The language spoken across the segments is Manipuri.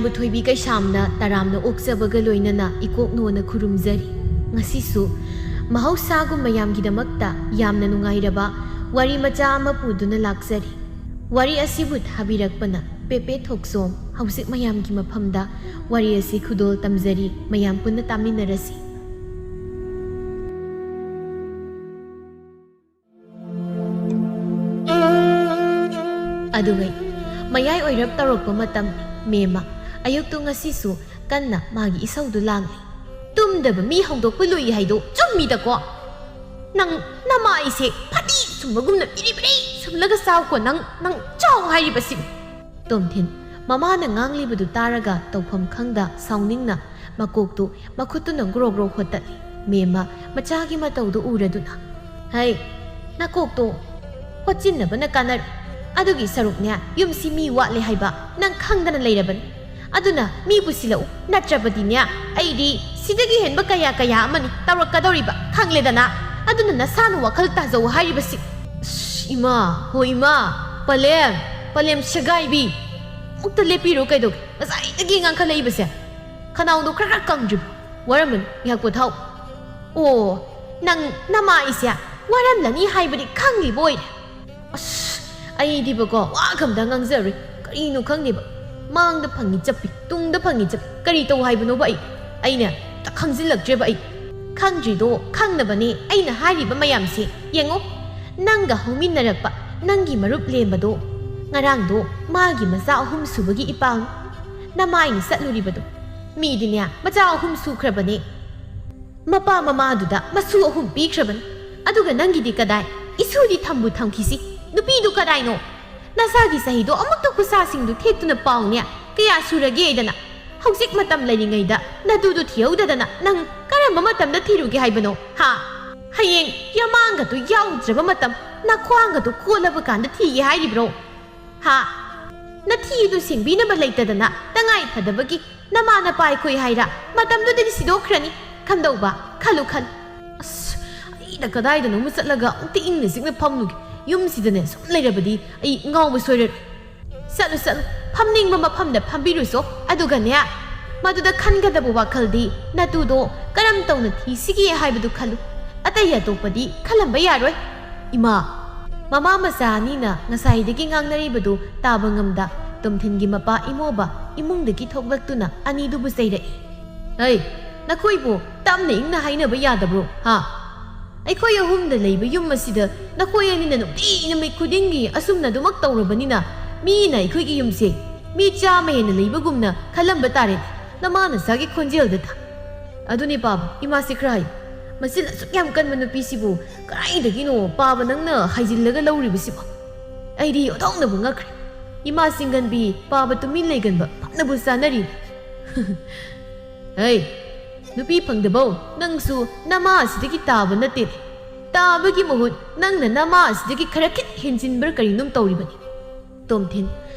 ꯃꯌꯥꯝꯕꯨ ꯊꯣꯏꯕꯤ ꯀꯩꯁꯥꯝꯅ ꯇꯔꯥꯝꯅ ꯑꯣꯛꯆꯕꯒ ꯂꯣꯏꯅꯅ ꯏꯀꯣꯛꯅꯣꯅ ꯈꯨꯔꯨꯝꯖꯔꯤ ꯉꯁꯤꯁꯨ ꯃꯍꯧꯁꯥꯒꯨꯝ ꯃꯌꯥꯝꯒꯤꯗꯃꯛꯇ ꯌꯥꯝꯅ ꯅꯨꯡꯉꯥꯏꯔꯕ ꯋꯥꯔꯤ ꯃꯆꯥ ꯑꯃ ꯄꯨꯗꯨꯅ ꯂꯥꯛꯆꯔꯤ ꯋꯥꯔꯤ ꯑꯁꯤꯕꯨ ꯊꯥꯕꯤꯔꯛꯄꯅ ꯄꯦꯄꯦ ꯊꯣꯛꯆꯣꯝ ꯍꯧꯖꯤꯛ ꯃꯌꯥꯝꯒꯤ ꯃꯐꯝꯗ ꯋꯥꯔꯤ ꯑꯁꯤ ꯈꯨꯗꯣꯜ ꯇꯝꯖꯔꯤ ꯃꯌꯥꯝ ꯄꯨꯟꯅ ꯇꯥꯃꯤꯟꯅꯔꯁꯤ ꯑꯗꯨꯒꯩ ꯃꯌꯥꯏ ꯑꯣꯏꯔꯞ ꯇꯧꯔꯛꯄ ꯃꯇꯝ ꯃꯦꯝꯃ ꯑꯌꯨꯛꯇꯨ ꯉꯁꯤꯁꯨ ꯀꯟꯅ ꯃꯥꯒꯤ ꯏꯁꯧꯗꯨ ꯂꯥꯡꯂꯤ ꯇꯨꯝꯗꯕ ꯃꯤ ꯍꯧꯗꯣꯛꯄ ꯂꯨꯏ ꯍꯥꯏꯗꯣ ꯆꯨꯝꯃꯤꯗꯀꯣ ꯅꯪ ꯅꯃꯥꯏꯁꯦ ꯐꯗꯤ ꯁꯨꯝꯕꯒꯨꯝꯅ ꯕꯤꯔꯤ ꯁꯨꯝꯂꯒ ꯆꯥꯎꯀꯣ ꯅꯪ ꯆꯥꯎ ꯍꯥꯏꯔꯤꯕꯁꯤ ꯇꯣꯝꯊꯤꯟ ꯃꯃꯥꯅ ꯉꯥꯡꯂꯤꯕꯗꯨ ꯇꯥꯔꯒ ꯇꯧꯐꯝ ꯈꯪꯗ ꯁꯥꯎꯅꯤꯡꯅ ꯃꯀꯣꯛꯇꯨ ꯃꯈꯨꯠꯇꯨꯅ ꯒ꯭ꯔꯣ ꯒ꯭ꯔꯣ ꯍꯣꯠꯇꯠꯂꯤ ꯃꯦꯝꯃ ꯃꯆꯥꯒꯤ ꯃꯇꯧꯗꯨ ꯎꯔꯗꯨꯅ ꯍꯩ ꯅꯀꯣꯛꯇꯣ ꯍꯣꯠꯆꯤꯟꯅꯕꯅ ꯀꯥꯟꯅꯔ ꯑꯗꯨꯒꯤ ꯁꯔꯨꯛꯅꯦ ꯌꯨꯝꯁꯤ ꯃꯤ ꯋꯥꯠꯂꯦ ꯍꯥꯏꯕ ꯅꯪ ꯈꯪꯗꯅ ꯂꯩꯔꯕꯅꯤ ꯑꯗꯨꯅ ꯃꯤ ꯄꯨꯁꯤꯜꯂꯛꯎ ꯅꯠꯇ꯭ꯔꯕꯗꯤꯅꯦ ꯑꯩꯗꯤ ꯁꯤꯗꯒꯤ ꯍꯦꯟꯕ ꯀꯌꯥ ꯑꯃꯅꯤ ꯇꯧꯔꯛꯀꯗꯧꯔꯤꯕ ꯈꯪꯂꯦꯗꯅ ꯑꯗꯨꯅ ꯅꯁꯥꯅ ꯋꯥꯈꯜ ꯇꯥꯖꯧ ꯍꯥꯏꯔꯤꯕꯁꯤ 이마, 이마, 빨렘 ꯁꯦꯒꯥꯏꯕꯤ ꯑꯃꯨꯛꯇ ꯂꯦꯞꯄꯤꯔꯣ ꯀꯩꯗꯧꯒꯦ ꯉꯁꯥꯏꯗꯒꯤ ꯉꯥꯡꯈꯠꯂꯛꯏꯕꯁꯦ ꯈꯅꯥꯎꯗꯣ ꯈꯔ ꯀꯪꯗ꯭ꯔꯤꯕ ꯋꯥꯔꯝꯃꯅꯤ ꯉꯥꯏꯍꯥꯛ ꯄꯣꯊꯥꯎ ꯑꯣ ꯅꯪ ꯅꯃꯥꯏꯁꯦ ꯋꯥꯔꯝꯂꯅꯤ ꯍꯥꯏꯕꯗꯤ ꯈꯪꯂꯤꯕ ꯑꯣꯏꯔꯦ ꯑꯁ ꯑꯩꯗꯤꯕꯀꯣ ꯋꯥ ꯈꯝꯇ ꯉꯥꯡꯖꯔꯨꯏ ꯀꯔꯤꯅꯣ ꯈꯪꯗꯦꯕ ꯃꯥꯡꯗ ꯐꯪꯉꯤ ꯆꯞꯄꯤ ꯇꯨꯡꯗ ꯐꯪꯉꯤ ꯆꯞꯄꯤ ꯀꯔꯤ ꯇꯧ ꯍꯥꯏꯕꯅꯣꯕ ꯑꯩꯅ ꯈꯪꯖꯤꯜꯂꯛꯇ꯭ꯔꯦꯕ ꯑꯩ ꯈꯪꯗ꯭ꯔꯤꯗꯣ ꯈꯪꯅꯕꯅꯦ ꯑꯩꯅ ꯍꯥꯏꯔꯤꯕ ꯃꯌꯥꯝꯁꯦ ꯌꯦꯡꯉꯣ ꯅꯪꯒ ꯍꯧꯃꯤꯟꯅꯔꯛꯄ ꯅꯪꯒꯤ ꯃꯔꯨꯞ ꯂꯦꯝꯕꯗꯣ ꯉꯔꯥꯡꯗꯣ ꯃꯥꯒꯤ ꯃꯆꯥ 3 ꯁꯨꯕꯒꯤ ꯏꯄꯥꯎꯅꯤ ꯅꯃꯥꯏꯅ ꯆꯠꯂꯨꯔꯤꯕꯗꯣ ꯃꯤꯗꯤꯅꯦ ꯃꯆꯥ 3 ꯁꯨꯈ꯭ꯔꯕꯅꯦ ꯃꯄꯥ ꯃꯃꯥꯗꯨꯗ ꯃꯁꯨ 3 ꯄꯤꯈ꯭ꯔꯕꯅꯤ ꯑꯗꯨꯒ ꯅꯪꯒꯤꯗꯤ ꯀꯗꯥꯏ ꯏꯁꯨꯗꯤ ꯊꯝꯕꯨ ꯊꯝꯈꯤꯁꯤ ꯅꯨꯄꯤꯗꯨ ꯀꯗꯥꯏꯅꯣ ꯅꯁꯥꯒꯤ ꯆꯍꯤꯗꯣ ꯑꯃꯨꯛꯇ ꯈꯨꯠꯁꯥꯁꯤꯡꯗꯨ ꯊꯦꯛꯇꯨꯅ ꯄꯥꯎꯅꯦ ꯀꯌꯥ ꯁꯨꯔꯒꯦꯗꯅ ꯍꯧꯖꯤꯛ ꯃꯇꯝ ꯂꯩꯔꯤꯉꯩꯗ ꯅꯗꯨꯗꯨ ꯊꯤꯍꯧꯗꯗꯅ ꯅꯪ ꯀꯔꯝꯕ ꯃꯇꯝꯗ ꯊꯤꯔꯨꯒꯦ ꯍꯥꯏꯕꯅꯣ ꯍꯥ ꯍꯌꯦꯡ ꯌꯥꯃꯥꯡꯒꯗꯨ ꯌꯥꯎꯗ꯭ꯔꯕ ꯃꯇꯝ ꯅꯈ꯭ꯋꯥꯡꯒꯗꯨ ꯀꯣꯜꯂꯕ ꯀꯥꯟꯗ ꯊꯤꯒꯦ ꯍꯥꯏꯔꯤꯕ꯭ꯔꯣ ꯍꯥ ꯅꯊꯤꯗꯨ ꯁꯦꯡꯕꯤꯅꯕ ꯂꯩꯇꯗꯅ ꯇꯉꯥꯏ ꯐꯗꯕꯒꯤ ꯅꯃꯥꯅ ꯄꯥꯏꯈꯣꯏ ꯍꯥꯏꯔ ꯃꯇꯝꯗꯨꯗꯗꯤ ꯁꯤꯗꯣꯛꯈ꯭ꯔꯅꯤ ꯈꯟꯗꯧꯕ ꯈꯜꯂꯨ ꯑꯁ ꯑꯩꯅ ꯀꯗꯥꯏꯗꯅꯣꯃ ꯆꯠꯂꯒ ꯑꯝꯇ ꯏꯪꯅ ꯆꯤꯛꯅ ꯐꯝꯂꯨꯒꯦ ꯌꯨꯝꯁꯤꯗꯅꯦ ꯁꯨꯝ ꯂꯩꯔꯕꯗꯤ ꯑꯩ ꯉꯥꯎꯕ ꯁꯣꯏꯔꯔꯣꯏ ꯆꯠꯂꯨ ꯐꯝꯅꯤꯡꯕ ꯃꯐꯝꯗ ꯐꯝꯕꯤꯔꯨꯁꯣ ꯑꯗꯨꯒꯅꯦ ꯃꯗꯨꯗ ꯈꯟꯒꯗꯕ ꯋꯥꯈꯜꯗꯤ ꯅꯇꯨꯗꯣ ꯀꯔꯝ ꯇꯧꯅ ꯊꯤꯁꯤꯒꯦ ꯍꯥꯏꯕꯗꯨ ꯈꯜꯂꯨ ꯑꯇꯩ ꯑꯇꯣꯞꯄꯗꯤ ꯈꯜꯂꯝꯕ ꯌꯥꯔꯣꯏ ꯏꯃꯥ ꯃꯃꯥ ꯃꯆꯥ ꯑꯅꯤꯅ ꯉꯁꯥꯏꯗꯒꯤ ꯉꯥꯡꯅꯔꯤꯕꯗꯨ ꯇꯥꯕ ꯉꯝꯗ ꯇꯣꯝꯊꯤꯟꯒꯤ ꯃꯄꯥ ꯏꯃꯣꯕ ꯏꯃꯨꯡꯗꯒꯤ ꯊꯣꯛꯂꯛꯇꯨꯅ ꯑꯅꯤꯗꯨꯕꯨ ꯆꯩꯔꯛꯏ ꯍꯩ ꯅꯈꯣꯏꯕꯨ ꯇꯞꯅ ꯏꯪꯅ ꯍꯥꯏꯅꯕ ꯌꯥꯗꯕ꯭ꯔꯣ ꯍꯥ ꯑꯩꯈꯣꯏ ꯑꯍꯨꯝꯗ ꯂꯩꯕ ꯌꯨꯝ ꯑꯁꯤꯗ ꯅꯈꯣꯏ ꯑꯅꯤꯅ ꯅꯨꯡꯇꯤ ꯅꯨꯃꯤꯠ ꯈꯨꯗꯤꯡꯒꯤ ꯑꯁꯨꯝꯅ ꯑꯗꯨꯃꯛ ꯇꯧꯔꯕꯅꯤꯅ ꯃꯤꯅ ꯑꯩꯈꯣꯏꯒꯤ ꯌꯨꯝꯁꯦ ꯃꯤ 100 ꯍꯦꯟꯅ ꯂꯩꯕꯒꯨꯝꯅ ꯈꯜꯂꯝꯕ ꯇꯥꯔꯦ ꯅꯃꯥ ꯅꯆꯥꯒꯤ ꯈꯣꯟꯖꯦꯜꯗ ꯑꯗꯨꯅꯤ ꯄꯥꯕ ꯏꯃꯥꯁꯤ ꯈꯔ ꯍꯥꯏ ꯃꯆꯤꯟ ꯑꯁꯨꯛ ꯌꯥꯝ ꯀꯟꯕ ꯅꯨꯄꯤꯁꯤꯕꯨ ꯀꯗꯥꯏꯗꯒꯤꯅꯣ ꯄꯥꯕ ꯅꯪꯅ ꯍꯥꯏꯖꯤꯜꯂꯒ ꯂꯧꯔꯤꯕꯁꯤꯕꯣ ꯑꯩꯗꯤ ꯑꯣꯟꯊꯣꯛꯅꯕꯨ ꯉꯛꯈ꯭ꯔꯦ ꯏꯃꯥ ꯆꯤꯡꯒꯟꯕꯤ ꯄꯥꯕ ꯇꯨꯃꯤꯟ ꯂꯩꯒꯟꯕ ꯐꯅꯕꯨ ꯆꯥꯅꯔꯤ ꯍꯩ ꯅꯨꯄꯤ ꯐꯪꯗꯕꯧ ꯅꯪꯁꯨ ꯅꯃꯥ ꯑꯁꯤꯗꯒꯤ ꯇꯥꯕ ꯅꯠꯇꯦ ꯇꯥꯕꯒꯤ ꯃꯍꯨꯠ ꯅꯪꯅ ꯅꯃꯥ ꯑꯁꯤꯗꯒꯤ ꯈꯔ ꯈꯤꯠ ꯍꯦꯟꯖꯤꯟꯕ꯭ꯔ ꯀꯔꯤꯅꯣꯝ ꯇꯧꯔꯤꯕꯅꯤ ꯇꯣꯝꯊꯤꯟ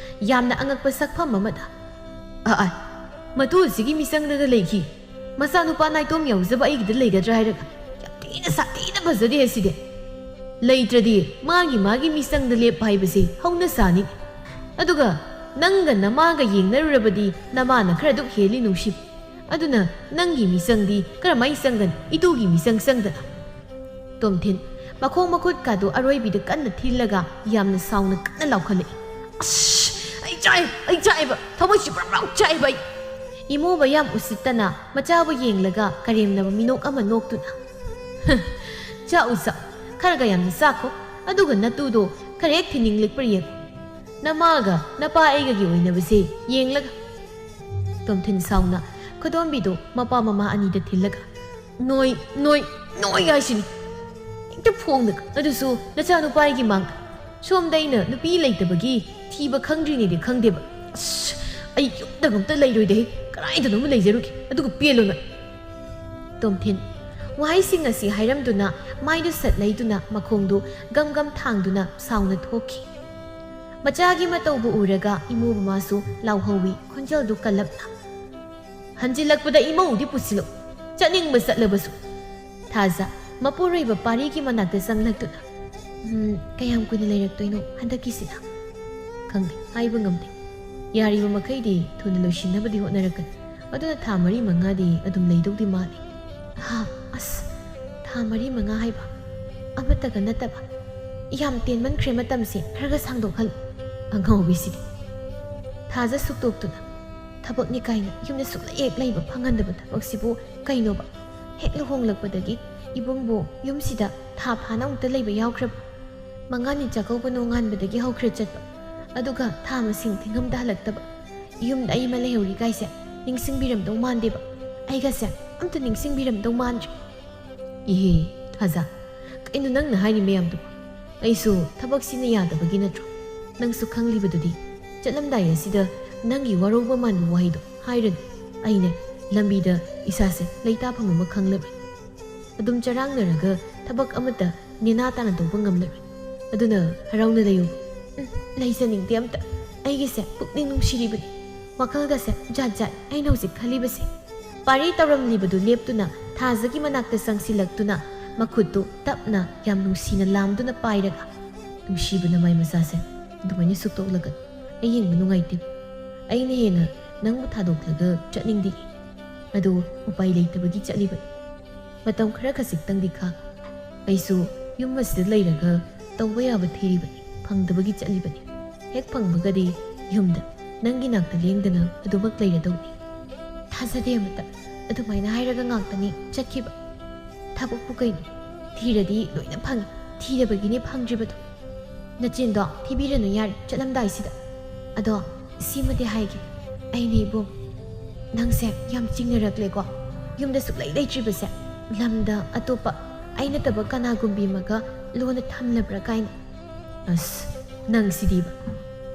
ꯌꯥꯝꯅ ꯑꯉꯛꯄ ꯁꯛꯐꯝ ꯑꯃꯗ ꯃꯇꯨ ꯑꯁꯤꯒꯤ ꯃꯤꯆꯪꯗꯒ ꯂꯩꯈꯤ ꯃꯆꯥꯅꯨꯄꯥ ꯅꯥꯏꯇꯣꯝ ꯌꯥꯎꯖꯕ ꯑꯩꯒꯤꯗ ꯂꯩꯒꯗ꯭ꯔꯥ ꯍꯥꯏꯔꯒ ꯌꯥꯝ ꯊꯤꯅ ꯁꯥꯊꯤꯅ ꯐꯖꯗꯦ ꯑꯁꯤꯗꯤ ꯂꯩꯇ꯭ꯔꯗꯤ ꯃꯥꯒꯤ ꯃꯤꯆꯪꯗ ꯂꯦꯞꯄ ꯍꯥꯏꯕꯁꯤ ꯍꯧꯅ ꯁꯥꯅꯤ ꯑꯗꯨꯒ ꯅꯪꯒ ꯅꯃꯥꯒ ꯌꯦꯡꯅꯔꯨꯔꯕꯗꯤ ꯅꯃꯥꯅ ꯈꯔ ꯑꯗꯨꯛ ꯍꯦꯜꯂꯤ ꯅꯨꯡꯁꯤꯕ ꯑꯗꯨꯅ ꯅꯪꯒꯤ ꯃꯤꯆꯪꯗꯤ ꯀꯔꯝꯍꯥꯏ ꯆꯪꯒꯅꯤ ꯏꯇꯨꯒꯤ ꯃꯤꯆꯪ ꯆꯪꯗꯅ ꯇꯣꯝꯊꯤꯟ ꯃꯈꯣꯡ ꯃꯈꯨꯠ ꯀꯥꯗꯨ ꯑꯔꯣꯏꯕꯤꯗ ꯀꯟꯅ ꯊꯤꯜꯂꯒ ꯌꯥꯝꯅ ꯁꯥꯎꯅ ꯀꯟꯅ ꯂꯥꯎꯈꯠꯂꯛꯏ ꯑꯁ ꯑꯩ ꯆꯥꯏꯕ ꯊꯃꯣꯏꯁꯤ ꯄ꯭ꯔꯥꯎ ꯆꯥꯏꯕ ꯑꯩ ꯏꯃꯣꯕ ꯌꯥꯝ ꯎꯁꯤꯠꯇꯅ ꯃꯆꯥꯕꯨ ꯌꯦꯡꯂꯒ ꯀꯔꯦꯝꯅꯕ ꯃꯤꯅꯣꯛ ꯑꯃ ꯅꯣꯛꯇꯨꯅ ꯆꯥꯎ ꯈꯔꯒ ꯌꯥꯝꯅ ꯆꯥꯈꯣ ꯑꯗꯨꯒ ꯅꯇꯨꯗꯣ ꯈꯔ ꯍꯦꯛ ꯊꯤꯅꯤꯡꯂꯛꯄ꯭ꯔ ꯌꯦꯡꯉꯨ ꯅꯃꯥꯒ ꯅꯄꯥ ꯑꯩꯒꯒꯤ ꯑꯣꯏꯅꯕꯁꯦ ꯌꯦꯡꯂꯒ ꯇꯣꯝꯊꯤꯟ ꯁꯥꯎꯅ ꯈꯨꯗꯣꯝꯕꯤꯗꯣ ꯃꯄꯥ ꯃꯃꯥ ꯑꯅꯤꯗ ꯊꯤꯜꯂꯒ ꯅꯣꯏ ꯍꯥꯏꯁꯤꯅꯤ ꯍꯦꯛꯇ ꯐꯣꯡꯗꯒ ꯑꯗꯨꯁꯨ ꯅꯆꯥꯅꯨꯄꯥ ꯑꯩꯒꯤ ꯃꯥꯡꯗ ꯁꯣꯝꯗ ꯑꯩꯅ ꯅꯨꯄꯤ ꯂꯩꯇꯕꯒꯤ ꯊꯤꯕ ꯈꯪꯗ꯭ꯔꯤꯅꯦꯗꯤ ꯈꯪꯗꯦꯕ ꯑꯁ ꯑꯩ ꯌꯨꯝꯗꯒ ꯑꯝꯇ ꯂꯩꯔꯣꯏꯗꯦ ꯀꯗꯥꯏꯗꯅꯣꯃ ꯂꯩꯖꯔꯨꯒꯦ ꯑꯗꯨꯒ ꯄꯦꯜꯂꯣꯅ ꯇꯣꯝꯊꯤꯟ ꯋꯥꯍꯩꯁꯤꯡ ꯑꯁꯤ ꯍꯥꯏꯔꯝꯗꯨꯅ ꯃꯥꯏꯗꯨ ꯁꯠꯂꯩꯗꯨꯅ ꯃꯈꯣꯡꯗꯨ ꯒꯝ ꯊꯥꯡꯗꯨꯅ ꯁꯥꯎꯅ ꯊꯣꯛꯈꯤ ꯃꯆꯥꯒꯤ ꯃꯇꯧꯕꯨ ꯎꯔꯒ ꯏꯃꯧ ꯃꯃꯥꯁꯨ ꯂꯥꯎꯍꯧꯋꯤ ꯈꯣꯟꯖꯦꯜꯗꯨ ꯀꯜꯂꯞꯅ ꯍꯟꯖꯤꯜꯂꯛꯄꯗ ꯏꯃꯧꯗꯤ ꯄꯨꯁꯤꯜꯂꯨ ꯆꯠꯅꯤꯡꯕ ꯆꯠꯂꯕꯁꯨ ꯊꯥꯖ ꯃꯄꯨꯔꯣꯏꯕ ꯄꯥꯔꯤꯒꯤ ꯃꯅꯥꯛꯇ ꯆꯪꯂꯛꯇꯨꯅ ꯀꯌꯥꯝ ꯀꯨꯏꯅ ꯂꯩꯔꯛꯇꯣꯏꯅꯣ ꯍꯟꯗꯛꯀꯤꯁꯤꯅ ꯈꯪꯗꯦ ꯍꯥꯏꯕ ꯉꯝꯗꯦ ꯌꯥꯔꯤꯕ ꯃꯈꯩꯗꯤ ꯊꯨꯅ ꯂꯣꯏꯁꯤꯟꯅꯕꯗꯤ ꯍꯣꯠꯅꯔꯛꯀꯅꯤ ꯑꯗꯨꯅ ꯊꯥ 4-5ꯗꯤ ꯑꯗꯨꯝ ꯂꯩꯗꯧꯗꯤ ꯃꯥꯜꯂꯤ ꯑꯁ ꯊꯥ 4-5 ꯍꯥꯏꯕ ꯑꯃꯠꯇꯒ ꯅꯠꯇꯕ ꯌꯥꯝ ꯇꯦꯟꯃꯟꯈ꯭ꯔꯦ ꯃꯇꯝꯁꯦ ꯈꯔꯒ ꯁꯥꯡꯗꯣꯛꯍꯜꯂꯨ ꯑꯉꯥꯎꯕꯤꯁꯤꯗꯤ ꯊꯥꯖ ꯁꯨꯛꯇꯣꯛꯇꯨꯅ ꯊꯕꯛꯅꯤ ꯀꯥꯏꯅ ꯌꯨꯝꯗ ꯁꯨꯛꯂꯩ ꯂꯩꯕ ꯐꯪꯍꯟꯗꯕ ꯊꯕꯛꯁꯤꯕꯨ ꯀꯩꯅꯣꯕ ꯍꯦꯛ ꯂꯨꯍꯣꯡꯂꯛꯄꯗꯒꯤ ꯏꯕꯨꯡꯕꯨ ꯌꯨꯝꯁꯤꯗ ꯊꯥ ꯐꯥꯅ ꯑꯃꯨꯛꯇ ꯂꯩꯕ ꯌꯥꯎꯈ꯭ꯔꯕ 5ꯅꯤ ꯆꯥꯛꯀꯧꯕ ꯅꯣꯡꯉꯥꯟꯕꯗꯒꯤ ꯍꯧꯈ꯭ꯔꯦ ꯆꯠꯄ ꯑꯗꯨꯒ ꯊꯥ ꯃꯁꯤꯡ ꯊꯤꯡꯉꯝꯗ ꯍꯜꯂꯛꯇꯕ ꯌꯨꯝꯗ ꯑꯩ ꯑꯃ ꯂꯩꯍꯧꯔꯤ ꯀꯥꯏꯁꯦ ꯅꯤꯡꯁꯤꯡꯕꯤꯔꯝꯗꯧ ꯃꯥꯟꯗꯦꯕ ꯑꯩꯒꯁꯦ ꯑꯝꯇ ꯅꯤꯡꯁꯤꯡꯕꯤꯔꯝꯗꯧ ꯃꯥꯟꯗ꯭ꯔꯦ ꯏꯍꯦ ꯊꯥꯖ ꯀꯩꯅꯣ ꯅꯪꯅ ꯍꯥꯏꯔꯤ ꯃꯌꯥꯝꯗꯨꯕꯨ ꯑꯩꯁꯨ ꯊꯕꯛꯁꯤꯅ ꯌꯥꯗꯕꯒꯤ ꯅꯠꯇ꯭ꯔꯣ ꯅꯪꯁꯨ ꯈꯪꯂꯤꯕꯗꯨꯗꯤ ꯆꯠꯂꯝꯗꯥꯏ ꯑꯁꯤꯗ ꯅꯪꯒꯤ ꯋꯥꯔꯧꯕ ꯃꯥꯟꯕ ꯋꯥꯍꯩꯗꯣ ꯍꯥꯏꯔꯅꯤ ꯑꯩꯅꯦ ꯂꯝꯕꯤꯗ ꯏꯁꯥꯁꯦ ꯂꯩꯇꯥꯐꯝ ꯑꯃ ꯈꯪꯂꯔꯣꯏ ꯑꯗꯨꯝ ꯆꯔꯥꯡꯅꯔꯒ ꯊꯕꯛ ꯑꯃꯠꯇ ꯅꯦꯅꯥ ꯇꯥꯅ ꯇꯧꯕ ꯉꯝꯂꯔꯣꯏ ꯑꯗꯨꯅ ꯍꯔꯥꯎꯅ ꯂꯩꯌꯨ ꯂꯩꯖꯅꯤꯡꯗꯦ ꯑꯝꯇ ꯑꯩꯒꯤꯁꯦ ꯄꯨꯛꯅꯤꯡ ꯅꯨꯡꯁꯤꯔꯤꯕꯅꯤ ꯋꯥꯈꯜꯒꯁꯦ ꯖꯥꯠ ꯖꯥꯠ ꯑꯩꯅ ꯍꯧꯖꯤꯛ ꯈꯜꯂꯤꯕꯁꯦ ꯄꯥꯔꯤ ꯇꯧꯔꯝꯂꯤꯕꯗꯨ ꯂꯦꯞꯇꯨꯅ ꯊꯥꯖꯒꯤ ꯃꯅꯥꯛꯇ ꯆꯪꯁꯤꯜꯂꯛꯇꯨꯅ ꯃꯈꯨꯠꯇꯨ ꯇꯞꯅ ꯌꯥꯝ ꯅꯨꯡꯁꯤꯅ ꯂꯥꯝꯗꯨꯅ ꯄꯥꯏꯔꯒ ꯅꯨꯡꯁꯤꯕꯅ ꯃꯥꯏ ꯃꯆꯥꯁꯦ ꯑꯗꯨꯃꯥꯏꯅ ꯁꯨꯛꯇꯣꯛꯂꯒ ꯑꯩ ꯌꯦꯡꯕ ꯅꯨꯡꯉꯥꯏꯇꯦ ꯑꯩꯅ ꯍꯦꯟꯅ ꯅꯪꯕꯨ ꯊꯥꯗꯣꯛꯂꯒ ꯆꯠꯅꯤꯡꯗꯦ ꯑꯗꯨ ꯎꯄꯥꯏ ꯂꯩꯇꯕꯒꯤ ꯆꯠꯂꯤꯕꯅꯤ ꯃꯇꯝ ꯈꯔ ꯈꯖꯤꯛꯇꯪꯗꯤ ꯈꯥꯡ ꯑꯩꯁꯨ ꯌꯨꯝ ꯑꯁꯤꯗ ꯂꯩꯔꯒ ꯇꯧꯕ ꯌꯥꯕ ꯊꯤꯔꯤꯕꯅꯤ ꯐꯪꯗꯕꯒꯤ ꯆꯠꯂꯤꯕꯅꯤ ꯍꯦꯛ ꯐꯪꯕꯒꯗꯤ ꯌꯨꯝꯗ ꯅꯪꯒꯤ ꯅꯥꯛꯇ ꯂꯦꯡꯗꯅ ꯑꯗꯨꯃꯛ ꯂꯩꯔꯗꯧꯅꯤ ꯊꯥꯖꯗꯦ ꯑꯃꯇ ꯑꯗꯨꯃꯥꯏꯅ ꯍꯥꯏꯔꯒ ꯉꯥꯛꯇꯅꯤ ꯆꯠꯈꯤꯕ ꯊꯕꯛꯄꯨ ꯀꯩꯅꯣ ꯊꯤꯔꯗꯤ ꯂꯣꯏꯅ ꯐꯪꯉꯤ ꯊꯤꯗꯕꯒꯤꯅꯦ ꯐꯪꯗ꯭ꯔꯤꯕꯗꯣ ꯅꯆꯤꯟꯗꯣ ꯊꯤꯕꯤꯔꯅꯨ ꯌꯥꯔꯦ ꯆꯠꯂꯝꯗꯥꯏꯁꯤꯗ ꯑꯗꯣ ꯁꯤꯃꯗꯤ ꯍꯥꯏꯒꯦ ꯑꯩꯅ ꯏꯕꯨꯡ ꯅꯪꯁꯦ ꯌꯥꯝ ꯆꯤꯡꯅꯔꯛꯂꯦꯀꯣ ꯌꯨꯝꯗ ꯁꯨꯛꯂꯩ ꯂꯩꯇ꯭ꯔꯤꯕꯁꯦ ꯂꯝꯗ ꯑꯇꯣꯞꯄ ꯑꯩ ꯅꯠꯇꯕ ꯀꯅꯥꯒꯨꯝꯕꯤ ꯑꯃꯒ ꯂꯣꯟꯅ ꯊꯝꯂꯕ꯭ꯔꯥ ꯀꯥꯏꯅ ꯑꯁ ꯅꯪꯁꯤꯗꯤꯕ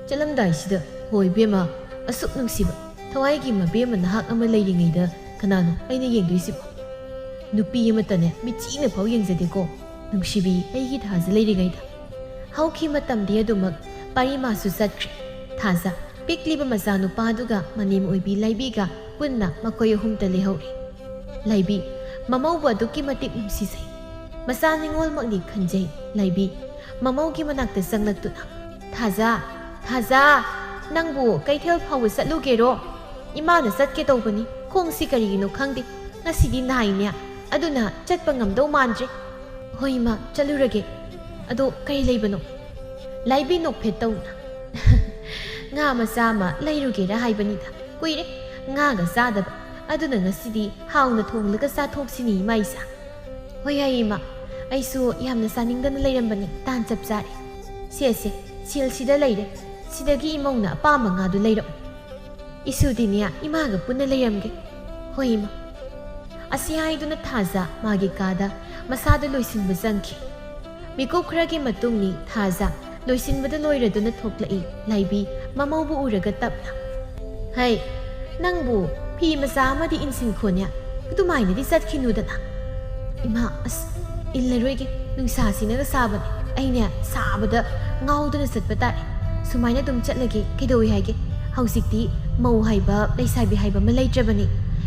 ꯆꯠꯂꯝꯗꯥꯏꯁꯤꯗ ꯍꯣꯏ ꯕꯦꯝꯃ ꯑꯁꯨꯛ ꯅꯨꯡꯁꯤꯕ ꯊꯋꯥꯏꯒꯤ ꯃꯕꯦꯝꯃ ꯅꯍꯥꯛ ꯑꯃ ꯂꯩꯔꯤꯉꯩꯗ ꯀꯅꯥꯅꯣ ꯑꯩꯅ ꯌꯦꯡꯗꯣꯏꯁꯤꯕꯣ ꯅꯨꯄꯤ ꯑꯃꯇꯅꯦ ꯃꯤꯆꯤꯅ ꯐꯥꯎ ꯌꯦꯡꯖꯗꯦꯀꯣ ꯅꯨꯡꯁꯤꯕꯤ ꯑꯩꯒꯤ ꯊꯥꯖ ꯂꯩꯔꯤꯉꯩꯗ ꯍꯧꯈꯤ ꯃꯇꯝꯗꯤ ꯑꯗꯨꯃꯛ ꯄꯥꯔꯤꯃꯥꯁꯨ ꯆꯠꯈ꯭ꯔꯦ ꯊꯥꯖ ꯄꯤꯛꯂꯤꯕ ꯃꯆꯥꯅꯨꯄꯥꯗꯨꯒ ꯃꯅꯦꯝ ꯑꯣꯏꯕꯤ ꯂꯩꯕꯤꯒ ꯄꯨꯟꯅ ꯃꯈꯣꯏ ꯑꯍꯨꯝꯇ ꯂꯩꯍꯧꯔꯤ ꯂꯩꯕꯤ ꯃꯃꯧꯕꯨ ꯑꯗꯨꯛꯀꯤ ꯃꯇꯤꯛ ꯅꯨꯡꯁꯤꯖꯩ ꯃꯆꯥ ꯅꯤꯡꯉꯣꯜꯃꯛꯅꯤ ꯈꯟꯖꯩ ꯂꯩꯕꯤ ꯃꯃꯧꯒꯤ ꯃꯅꯥꯛꯇ ꯆꯪꯂꯛꯇꯨꯅ ꯊꯥꯖ ꯅꯪꯕꯨ ꯀꯩꯊꯦꯜ ꯐꯥꯎꯕ ꯆꯠꯂꯨꯒꯦꯔꯣ ꯏꯃꯥꯅ ꯆꯠꯀꯦ ꯇꯧꯕꯅꯤ ꯈꯣꯡꯁꯤ ꯀꯔꯤꯒꯤꯅꯣ ꯈꯪꯗꯦ ꯉꯁꯤꯗꯤ ꯅꯥꯏꯅꯦ ꯑꯗꯨꯅ ꯆꯠꯄ ꯉꯝꯗꯧ ꯃꯥꯟꯗ꯭ꯔꯦ ꯍꯣꯏ ꯏꯃꯥ ꯆꯠꯂꯨꯔꯒꯦ ꯑꯗꯣ ꯀꯔꯤ ꯂꯩꯕꯅꯣ ꯂꯩꯕꯤ ꯅꯣꯛꯐꯦꯠ ꯇꯧꯅ ꯉꯥ ꯃꯆꯥ ꯑꯃ ꯂꯩꯔꯨꯒꯦꯔꯥ ꯍꯥꯏꯕꯅꯤꯗ ꯀꯨꯏꯔꯦ ꯉꯥꯒ ꯆꯥꯗꯕ ꯑꯗꯨꯅ ꯉꯁꯤꯗꯤ ꯍꯥꯎꯅ ꯊꯣꯡꯂꯒ ꯆꯥꯊꯣꯛꯁꯤꯅꯤ ꯏꯃꯥ ꯏꯆꯥ ꯍꯣꯏ ꯌꯥꯏ ꯏꯃꯥ ꯑꯩꯁꯨ ꯌꯥꯝꯅ ꯆꯥꯅꯤꯡꯗꯅ ꯂꯩꯔꯝꯕꯅꯤ ꯇꯥꯟ ꯆꯞ ꯆꯥꯔꯦ ꯁꯦꯁꯦ ꯁꯤꯜꯁꯤꯗ ꯂꯩꯔꯦ ꯁꯤꯗꯒꯤ ꯏꯃꯧꯅ ꯑꯄꯥꯝꯕ ꯉꯥꯗꯨ ꯂꯩꯔꯛꯎ ꯏꯁꯨꯗꯤꯅꯦ ꯏꯃꯥꯒ ꯄꯨꯟꯅ ꯂꯩꯔꯝꯒꯦ ꯍꯣꯏ ꯏꯃꯥ ꯑꯁꯤ ꯍꯥꯏꯗꯨꯅ ꯊꯥꯖ ꯃꯥꯒꯤ ꯀꯥꯗ ꯃꯁꯥꯗ ꯂꯣꯏꯁꯤꯟꯕ ꯆꯪꯈꯤ ꯃꯤꯀꯨꯞ ꯈꯔꯒꯤ ꯃꯇꯨꯡꯅꯤ ꯊꯥꯖ ꯂꯣꯏꯁꯤꯟꯕꯗ ꯂꯣꯏꯔꯗꯨꯅ ꯊꯣꯛꯂꯛꯏ ꯂꯩꯕꯤ ꯃꯃꯧꯕꯨ ꯎꯔꯒ ꯇꯞꯅ ꯍꯩ ꯅꯪꯕꯨ ꯐꯤ ꯃꯆꯥ ꯑꯃꯗꯤ ꯏꯟꯁꯤꯟꯈꯣꯅꯦ ꯑꯗꯨꯃꯥꯏꯅꯗꯤ ꯆꯠꯈꯤꯅꯨꯗꯅ ꯏꯃꯥ ꯑꯁ ꯏꯜꯂꯔꯣꯏꯒꯦ ꯅꯨꯡꯁꯥꯁꯤꯅꯒ ꯁꯥꯕꯅꯦ ꯑꯩꯅꯦ ꯁꯥꯕꯗ ꯉꯥꯎꯗꯨꯅ ꯆꯠꯄ ꯇꯥꯔꯦ ꯁꯨꯃꯥꯏꯅ ꯑꯗꯨꯝ ꯆꯠꯂꯒꯦ ꯀꯩꯗꯧꯏ ꯍꯥꯏꯒꯦ ꯍꯧꯖꯤꯛꯇꯤ ꯃꯧ ꯍꯥꯏꯕ ꯂꯩꯁꯥꯕꯤ ꯍꯥꯏꯕ ꯑꯃ ꯂꯩꯇ꯭ꯔꯕꯅꯤ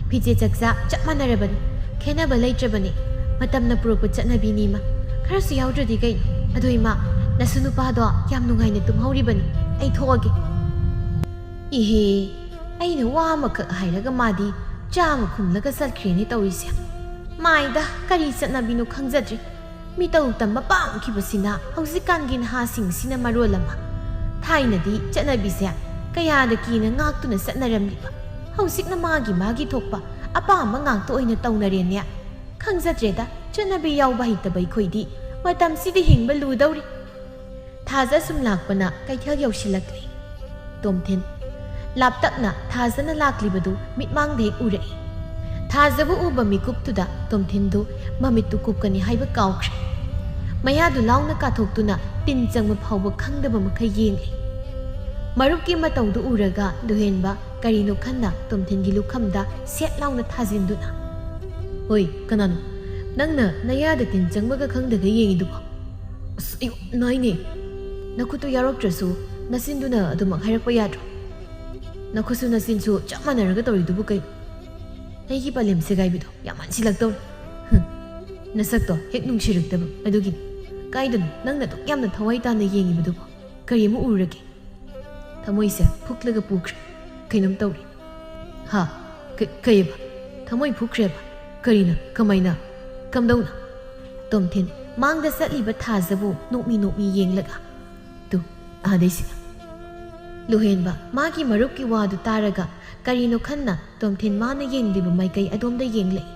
ꯐꯤꯖꯦ ꯆꯛꯆꯥ ꯆꯞ ꯃꯥꯟꯅꯔꯕꯅꯤ ꯈꯦꯅꯕ ꯂꯩꯇ꯭ꯔꯕꯅꯤ ꯃꯇꯝꯅ ꯄꯨꯔꯛꯄ ꯆꯠꯅꯕꯤꯅꯤ ꯏꯃꯥ ꯈꯔꯁꯨ ꯌꯥꯎꯗ꯭ꯔꯗꯤ ꯀꯩꯅꯣ ꯑꯗꯣ ꯏꯃꯥ ꯅꯁꯨ ꯅꯨꯄꯥꯗꯣ ꯌꯥꯝ ꯅꯨꯡꯉꯥꯏꯅ ꯇꯨꯝꯍꯧꯔꯤꯕꯅꯤ ꯑꯩ ꯊꯣꯛꯑꯒꯦ ꯏꯍꯦ ꯑꯩꯅ ꯋꯥ ꯑꯃꯈꯛ ꯍꯥꯏꯔꯒ ꯃꯥꯗꯤ ꯆꯥꯝꯃ ꯈꯨꯝꯂꯒ ꯆꯠꯈ꯭ꯔꯦꯅꯦ ꯇꯧꯔꯤꯁꯦ ꯃꯥꯏꯗ ꯀꯔꯤ ꯆꯠꯅꯕꯤꯅꯣ ꯈꯪꯖꯗ꯭ꯔꯤ ꯃꯤꯇꯧ ꯇꯝꯕ ꯄꯥꯝꯈꯤꯕꯁꯤꯅ ꯍꯧꯖꯤꯛꯀꯥꯟꯒꯤ ꯅꯍꯥꯁꯤꯡꯁꯤꯅ ꯃꯔꯣꯜ ꯑꯃ ꯊꯥꯏꯅꯗꯤ ꯆꯠꯅꯕꯤꯁꯦ ꯀꯌꯥꯗ ꯀꯤꯅ ꯉꯥꯛꯇꯨꯅ ꯆꯠꯅꯔꯝꯂꯤꯕ ꯍꯧꯖꯤꯛꯅ ꯃꯥꯒꯤ ꯊꯣꯛꯄ ꯑꯄꯥꯝꯕ ꯉꯥꯛꯇ ꯑꯣꯏꯅ ꯇꯧꯅꯔꯦꯅꯦ ꯈꯪꯖꯗ꯭ꯔꯦꯗ ꯆꯠꯅꯕꯤ ꯌꯥꯎꯕ ꯍꯩꯇꯕ ꯑꯩꯈꯣꯏꯗꯤ ꯃꯇꯝꯁꯤꯗꯤ ꯍꯤꯡꯕ ꯂꯨꯗꯧꯔꯤ ꯊꯥꯖ ꯁꯨꯝ ꯂꯥꯛꯄꯅ ꯀꯩꯊꯦꯜ ꯌꯧꯁꯤꯜꯂꯛꯂꯤ ꯇꯣꯝꯊꯤꯟ ꯂꯥꯞꯇꯛꯅ ꯊꯥꯖꯅ ꯂꯥꯛꯂꯤꯕꯗꯨ ꯃꯤꯠꯃꯥꯡꯗ ꯍꯦꯛ ꯎꯔꯛꯏ ꯊꯥꯖꯕꯨ ꯎꯕ ಮಿಕುꯞꯇುꯗ ꯇꯣꯝꯊꯤꯟꯗꯨ ꯃꯃꯤꯠꯇꯨ ꯀꯨꯞꯀꯅꯤ ꯍꯥꯏꯕ ꯀꯥꯎꯈ꯭ꯔꯦ ꯃꯌꯥꯗꯨ ꯂꯥꯎꯅ ꯀꯥꯊꯣꯛꯇꯨꯅ ꯇꯤꯟ ꯆꯪꯕ ꯐꯥꯎꯕ ꯈꯪꯗꯕ ꯃꯈꯩ ꯌꯦꯡꯂꯤ ꯃꯔꯨꯞꯀꯤ ꯃꯇꯧꯗꯨ ꯎꯔꯒ ꯂꯨꯍꯦꯟꯕ ꯀꯔꯤꯅꯣ ꯈꯟꯅ ꯇꯣꯝꯊꯤꯟꯒꯤ ꯂꯨꯈꯝꯗ ꯁꯦꯠ ꯂꯥꯎꯅ ꯊꯥꯖꯤꯟꯗꯨꯅ ꯍꯣꯏ ꯀꯅꯥꯅꯣ ꯅꯪꯅ ꯅꯌꯥꯗ ꯇꯤꯟ ꯆꯪꯕꯒ ꯈꯪꯗꯒ ꯌꯦꯡꯉꯤꯗꯨꯕꯣ ꯑꯁ ꯑꯌꯨ ꯅꯥꯏꯅꯦ ꯅꯈꯨꯠꯇꯨ ꯌꯥꯎꯔꯛꯇ꯭ꯔꯁꯨ ꯅꯆꯤꯟꯗꯨꯅ ꯑꯗꯨꯃꯛ ꯍꯥꯏꯔꯛꯄ ꯌꯥꯗ꯭ꯔꯣ ꯅꯈꯨꯠꯁꯨ ꯅꯆꯤꯟꯁꯨ ꯆꯞ ꯃꯥꯟꯅꯔꯒ ꯇꯧꯔꯤꯗꯨꯕꯨ ꯀꯩ ꯑꯩꯒꯤ ꯄꯂꯦꯝ ꯁꯦꯒꯥꯏꯕꯤꯗꯣ ꯌꯥꯝ ꯃꯥꯟꯁꯤꯜꯂꯛꯇꯧꯔꯦ ꯅꯁꯛꯇꯣ ꯍꯦꯛ ꯅꯨꯡꯁꯤꯔꯛꯇꯕ ꯑꯗꯨꯒꯤꯅꯤ ꯀꯥꯏꯗꯅꯣ ꯅꯪꯅ ꯑꯗꯨꯛ ꯌꯥꯝꯅ ꯊꯋꯥꯏ ꯇꯥꯅ ꯌꯦꯡꯉꯤꯕꯗꯨꯕꯣ ꯀꯔꯤ ꯑꯃ ꯎꯔꯒꯦ ꯊꯃꯣꯏꯁꯦ ꯐꯨꯛꯂꯒ ꯄꯨꯈ꯭ꯔꯦ ꯀꯩꯅꯣꯝ ꯇꯧꯔꯤ ꯍꯥ ꯀꯩꯕ ꯊꯃꯣꯏ ꯐꯨꯛꯈ꯭ꯔꯦꯕ ꯀꯔꯤꯅ ꯀꯃꯥꯏꯅ ꯀꯝꯗꯧꯅ ꯇꯣꯝꯊꯤꯟ ꯃꯥꯡꯗ ꯆꯠꯂꯤꯕ ꯊꯥꯖꯕꯨ ꯅꯣꯛꯃꯤ ꯌꯦꯡꯂꯒ ꯇꯨ ꯑꯥꯗꯩꯁꯤꯗ ꯂꯨꯍꯦꯟꯕ ꯃꯥꯒꯤ ꯃꯔꯨꯞꯀꯤ ꯋꯥꯗꯨ ꯇꯥꯔꯒ ꯀꯔꯤꯅꯣ ꯈꯟꯅ ꯇꯣꯝꯊꯤꯟ ꯃꯥꯅ ꯌꯦꯡꯂꯤꯕ ꯃꯥꯏꯀꯩ ꯑꯗꯣꯝꯗ ꯌꯦꯡꯂꯛꯏ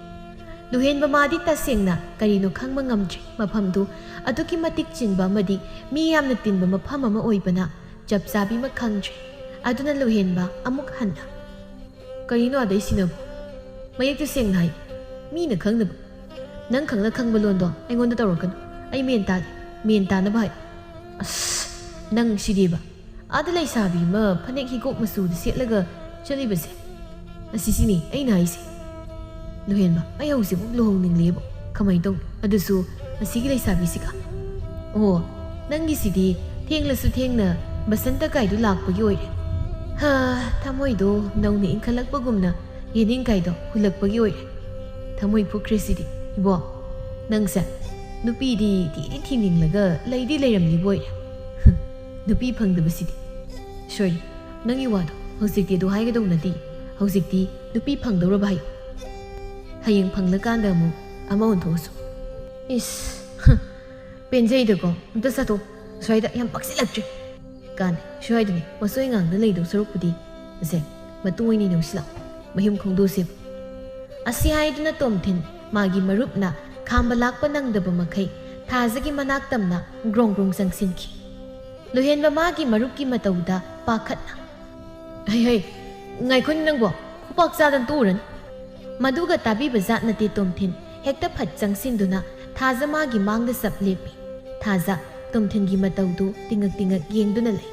ꯂꯨꯍꯦꯟꯕ ꯃꯥꯗꯤ ꯇꯁꯦꯡꯅ ꯀꯔꯤꯅꯣ ꯈꯪꯕ ꯉꯝꯗ꯭ꯔꯤ ꯃꯐꯝꯗꯨ ꯑꯗꯨꯛꯀꯤ ꯃꯇꯤꯛ ꯆꯤꯟꯕ ꯑꯃꯗꯤ ꯃꯤ ꯌꯥꯝꯅ ꯇꯤꯟꯕ ꯃꯐꯝ ꯑꯃ ꯑꯣꯏꯕꯅ ꯆꯞ ꯆꯥꯕꯤꯃ ꯈꯪꯗ꯭ꯔꯤ ꯑꯗꯨꯅ ꯂꯨꯍꯦꯟꯕ ꯑꯃꯨꯛ ꯍꯟꯅ ꯀꯔꯤꯅꯣ ꯑꯗꯩꯁꯤꯅꯕꯨ ꯃꯌꯦꯛꯇꯨ ꯁꯦꯡꯅ ꯍꯥꯏ ꯃꯤꯅ ꯈꯪꯅꯕ ꯅꯪ ꯈꯪꯕ ꯂꯣꯟꯗꯣ ꯑꯩꯉꯣꯟꯗ ꯇꯧꯔꯛꯀꯅꯨ ꯑꯩ ꯃꯦꯟ ꯇꯥꯗꯦ ꯃꯦꯟ ꯇꯥꯅꯕ ꯍꯥꯏ ꯑꯁ ꯅꯪ ꯁꯤꯗꯤꯕ ꯑꯥꯗ ꯂꯩꯁꯥꯕꯤ ꯑꯃ ꯐꯅꯦꯛ ꯍꯤꯒꯣꯛ ꯃꯆꯨꯗ ꯁꯦꯠꯂꯒ ꯆꯠꯂꯤꯕꯁꯦ ꯑꯁꯤꯁꯤꯅꯤ ꯑꯩꯅ ꯍꯥꯏꯁꯦ ꯂꯨꯍꯦꯟꯕ ꯑꯩ ꯍꯧꯖꯤꯛꯃꯨꯛ ꯂꯨꯍꯣꯡꯅꯤꯡꯂꯦꯕ ꯀꯃꯥꯏꯅ ꯇꯧꯅꯤ ꯑꯗꯨꯁꯨ ꯑꯁꯤꯒꯤ ꯂꯩꯁꯥꯕꯤꯁꯤꯒ ꯑꯣ ꯅꯪꯒꯤꯁꯤꯗꯤ ꯊꯦꯡꯂꯁꯨ ꯊꯦꯡꯅ ꯕꯁꯟꯇ ꯀꯥꯏꯗꯨ ꯂꯥꯛꯄꯒꯤ ꯑꯣꯏꯔꯦ ꯊꯃꯣꯏꯗꯣ ꯅꯧꯅ ꯏꯟꯈꯠꯂꯛꯄꯒꯨꯝꯅ ꯌꯦꯅꯤꯡꯀꯥꯏꯗꯣ ꯍꯨꯜꯂꯛꯄꯒꯤ ꯑꯣꯏꯔꯦ ꯊꯃꯣꯏ ꯐꯨꯛꯈ꯭ꯔꯦꯁꯤꯗꯤ ꯏꯕꯣ ꯅꯪꯁꯦ ꯅꯨꯄꯤꯗꯤ ꯊꯤꯅꯤꯡꯂꯒ ꯂꯩꯗꯤ ꯂꯩꯔꯝꯂꯤꯕ ꯑꯣꯏꯔꯦ ꯅꯨꯄꯤ ꯐꯪꯗꯕꯁꯤꯗꯤ ꯁꯣꯔꯤ ꯅꯪꯒꯤ ꯋꯥꯗꯣ ꯍꯧꯖꯤꯛꯇꯤ ꯑꯗꯨ ꯍꯥꯏꯒꯗꯧ ꯅꯠꯇꯦ ꯍꯧꯖꯤꯛꯇꯤ ꯅꯨꯄꯤ ꯐꯪꯗꯧꯔꯕ ꯍꯥꯏꯌꯨ ꯍꯌꯦꯡ ꯐꯪꯂꯀꯥꯟꯗ ꯑꯃꯨꯛ ꯑꯃ ꯑꯣꯟꯊꯣꯛꯑꯁꯨ ꯏꯁ ꯄꯦꯟꯖꯩꯗꯀꯣ ꯑꯝꯇ ꯆꯠꯊꯣ ꯁ꯭ꯋꯥꯏꯗ ꯌꯥꯝ ꯄꯛꯁꯤꯜꯂꯛꯇ꯭ꯔꯤ ꯀꯥꯟꯅꯩ ꯁ꯭ꯋꯥꯏꯗꯅꯦ ꯃꯁꯣꯏ ꯉꯥꯡꯅ ꯂꯩꯗꯧ ꯁꯔꯨꯛꯄꯨꯗꯤ ꯑꯁꯦ ꯃꯇꯨꯡ ꯑꯣꯏꯅ ꯅꯧꯁꯤꯜꯂꯛꯑꯣ ꯃꯌꯨꯝ ꯈꯣꯡꯗꯣꯛꯁꯦꯕ ꯑꯁꯤ ꯍꯥꯏꯗꯨꯅ ꯇꯣꯝꯊꯤꯟ ꯃꯥꯒꯤ ꯃꯔꯨꯞꯅ ꯈꯥꯝꯕ ꯂꯥꯛꯄ ꯅꯪꯗꯕ ꯃꯈꯩ ꯊꯥꯖꯒꯤ ꯃꯅꯥꯛ ꯇꯝꯅ ꯒ꯭ꯔꯣꯡ ꯆꯪꯁꯤꯟꯈꯤ ꯂꯨꯍꯦꯟꯕ ꯃꯥꯒꯤ ꯃꯔꯨꯞꯀꯤ ꯃꯇꯧꯗ ꯄꯥꯈꯠꯅ ꯍꯩ ꯉꯥꯏꯈꯣꯅꯤ ꯅꯪꯕꯣ ꯈꯨꯄꯥꯛ ꯆꯥꯗꯅ ꯇꯣꯛꯎꯔꯅꯤ ꯃꯗꯨꯒ ꯇꯥꯕꯤꯕ ꯖꯥꯠ ꯅꯠꯇꯦ ꯇꯣꯝꯊꯤꯟ ꯍꯦꯛꯇ ꯐꯠ ꯆꯪꯁꯤꯟꯗꯨꯅ ꯊꯥꯖ ꯃꯥꯒꯤ ꯃꯥꯡꯗ ꯆꯞ ꯂꯦꯞꯄꯤ ꯊꯥꯖ ꯇꯣꯝꯊꯤꯟꯒꯤ ꯃꯇꯧꯗꯨ ꯇꯤꯡꯉꯛ ꯌꯦꯡꯗꯨꯅ ꯂꯩ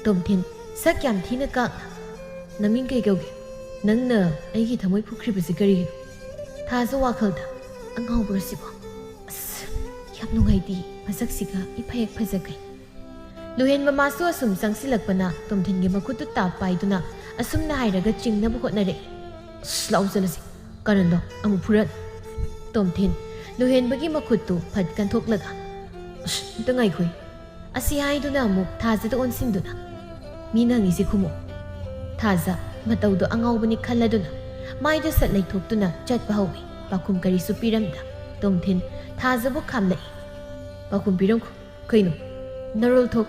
ꯇꯣꯝꯊꯤꯟ ꯁꯛ ꯌꯥꯝ ꯊꯤꯅ ꯀꯥꯛꯅ ꯅꯃꯤꯡ ꯀꯩ ꯀꯧꯒꯦ ꯅꯪꯅ ꯑꯩꯒꯤ ꯊꯃꯣꯏ ꯐꯨꯛꯈ꯭ꯔꯤꯕꯁꯤ ꯀꯔꯤꯒꯤꯅꯣ ꯊꯥꯖ ꯋꯥꯈꯜꯗ ꯑꯉꯥꯎꯕꯔ ꯁꯤꯕꯣ ꯑꯁ ꯌꯥꯝ ꯅꯨꯡꯉꯥꯏꯇꯦ ꯃꯁꯛꯁꯤꯒ ꯏꯐ ꯐꯖꯈꯩ ꯂꯨꯍꯦꯟꯕ ꯃꯥꯁꯨ ꯑꯁꯨꯝ ꯆꯪꯁꯤꯜꯂꯛꯄꯅ ꯇꯣꯝꯊꯤꯟꯒꯤ ꯃꯈꯨꯠꯇꯨ ꯇꯥꯞ ꯄꯥꯏꯗꯨꯅ ꯑꯁꯨꯝꯅ ꯍꯥꯏꯔꯒ ꯆꯤꯡꯅꯕ ꯍꯣꯠꯅꯔꯛꯏ ꯑꯁ ꯂꯥꯎ ꯆꯠꯂꯁꯤ ꯀꯔꯟꯗꯣ ꯑꯃꯨꯛ ꯐꯨꯔꯠ ꯇꯣꯝꯊꯤꯟ ꯂꯨꯍꯦꯟꯕꯒꯤ ꯃꯈꯨꯠꯇꯨ ꯐꯠ ꯀꯟꯊꯣꯛꯂꯒ ꯑꯁ ꯑꯝꯇ ꯉꯥꯏꯈꯣꯏ ꯑꯁꯤ ꯍꯥꯏꯗꯨꯅ ꯑꯃꯨꯛ ꯊꯥꯖꯗ ꯑꯣꯟꯁꯤꯟꯗꯨꯅ ꯃꯤꯅ ꯍꯪꯉꯤꯁꯤ ꯈꯨꯝꯃꯣ ꯊꯥꯖ ꯃꯇꯧꯗꯣ ꯑꯉꯥꯎꯕꯅꯤ ꯈꯜꯂꯗꯨꯅ ꯃꯥꯏꯗ ꯁꯠ ꯂꯩꯊꯣꯛꯇꯨꯅ ꯆꯠꯄ ꯍꯧꯏ ꯄꯥꯈꯨꯝ ꯀꯔꯤꯁꯨ ꯄꯤꯔꯝꯗ ꯇꯣꯝꯊꯤꯟ ꯊꯥꯖꯕꯨ ꯈꯥꯝꯂꯛꯏ ꯄꯥꯈꯨꯝ ꯄꯤꯔꯝꯈꯣ ꯀꯩꯅꯣ ꯅꯔꯣꯜ ꯊꯣꯛ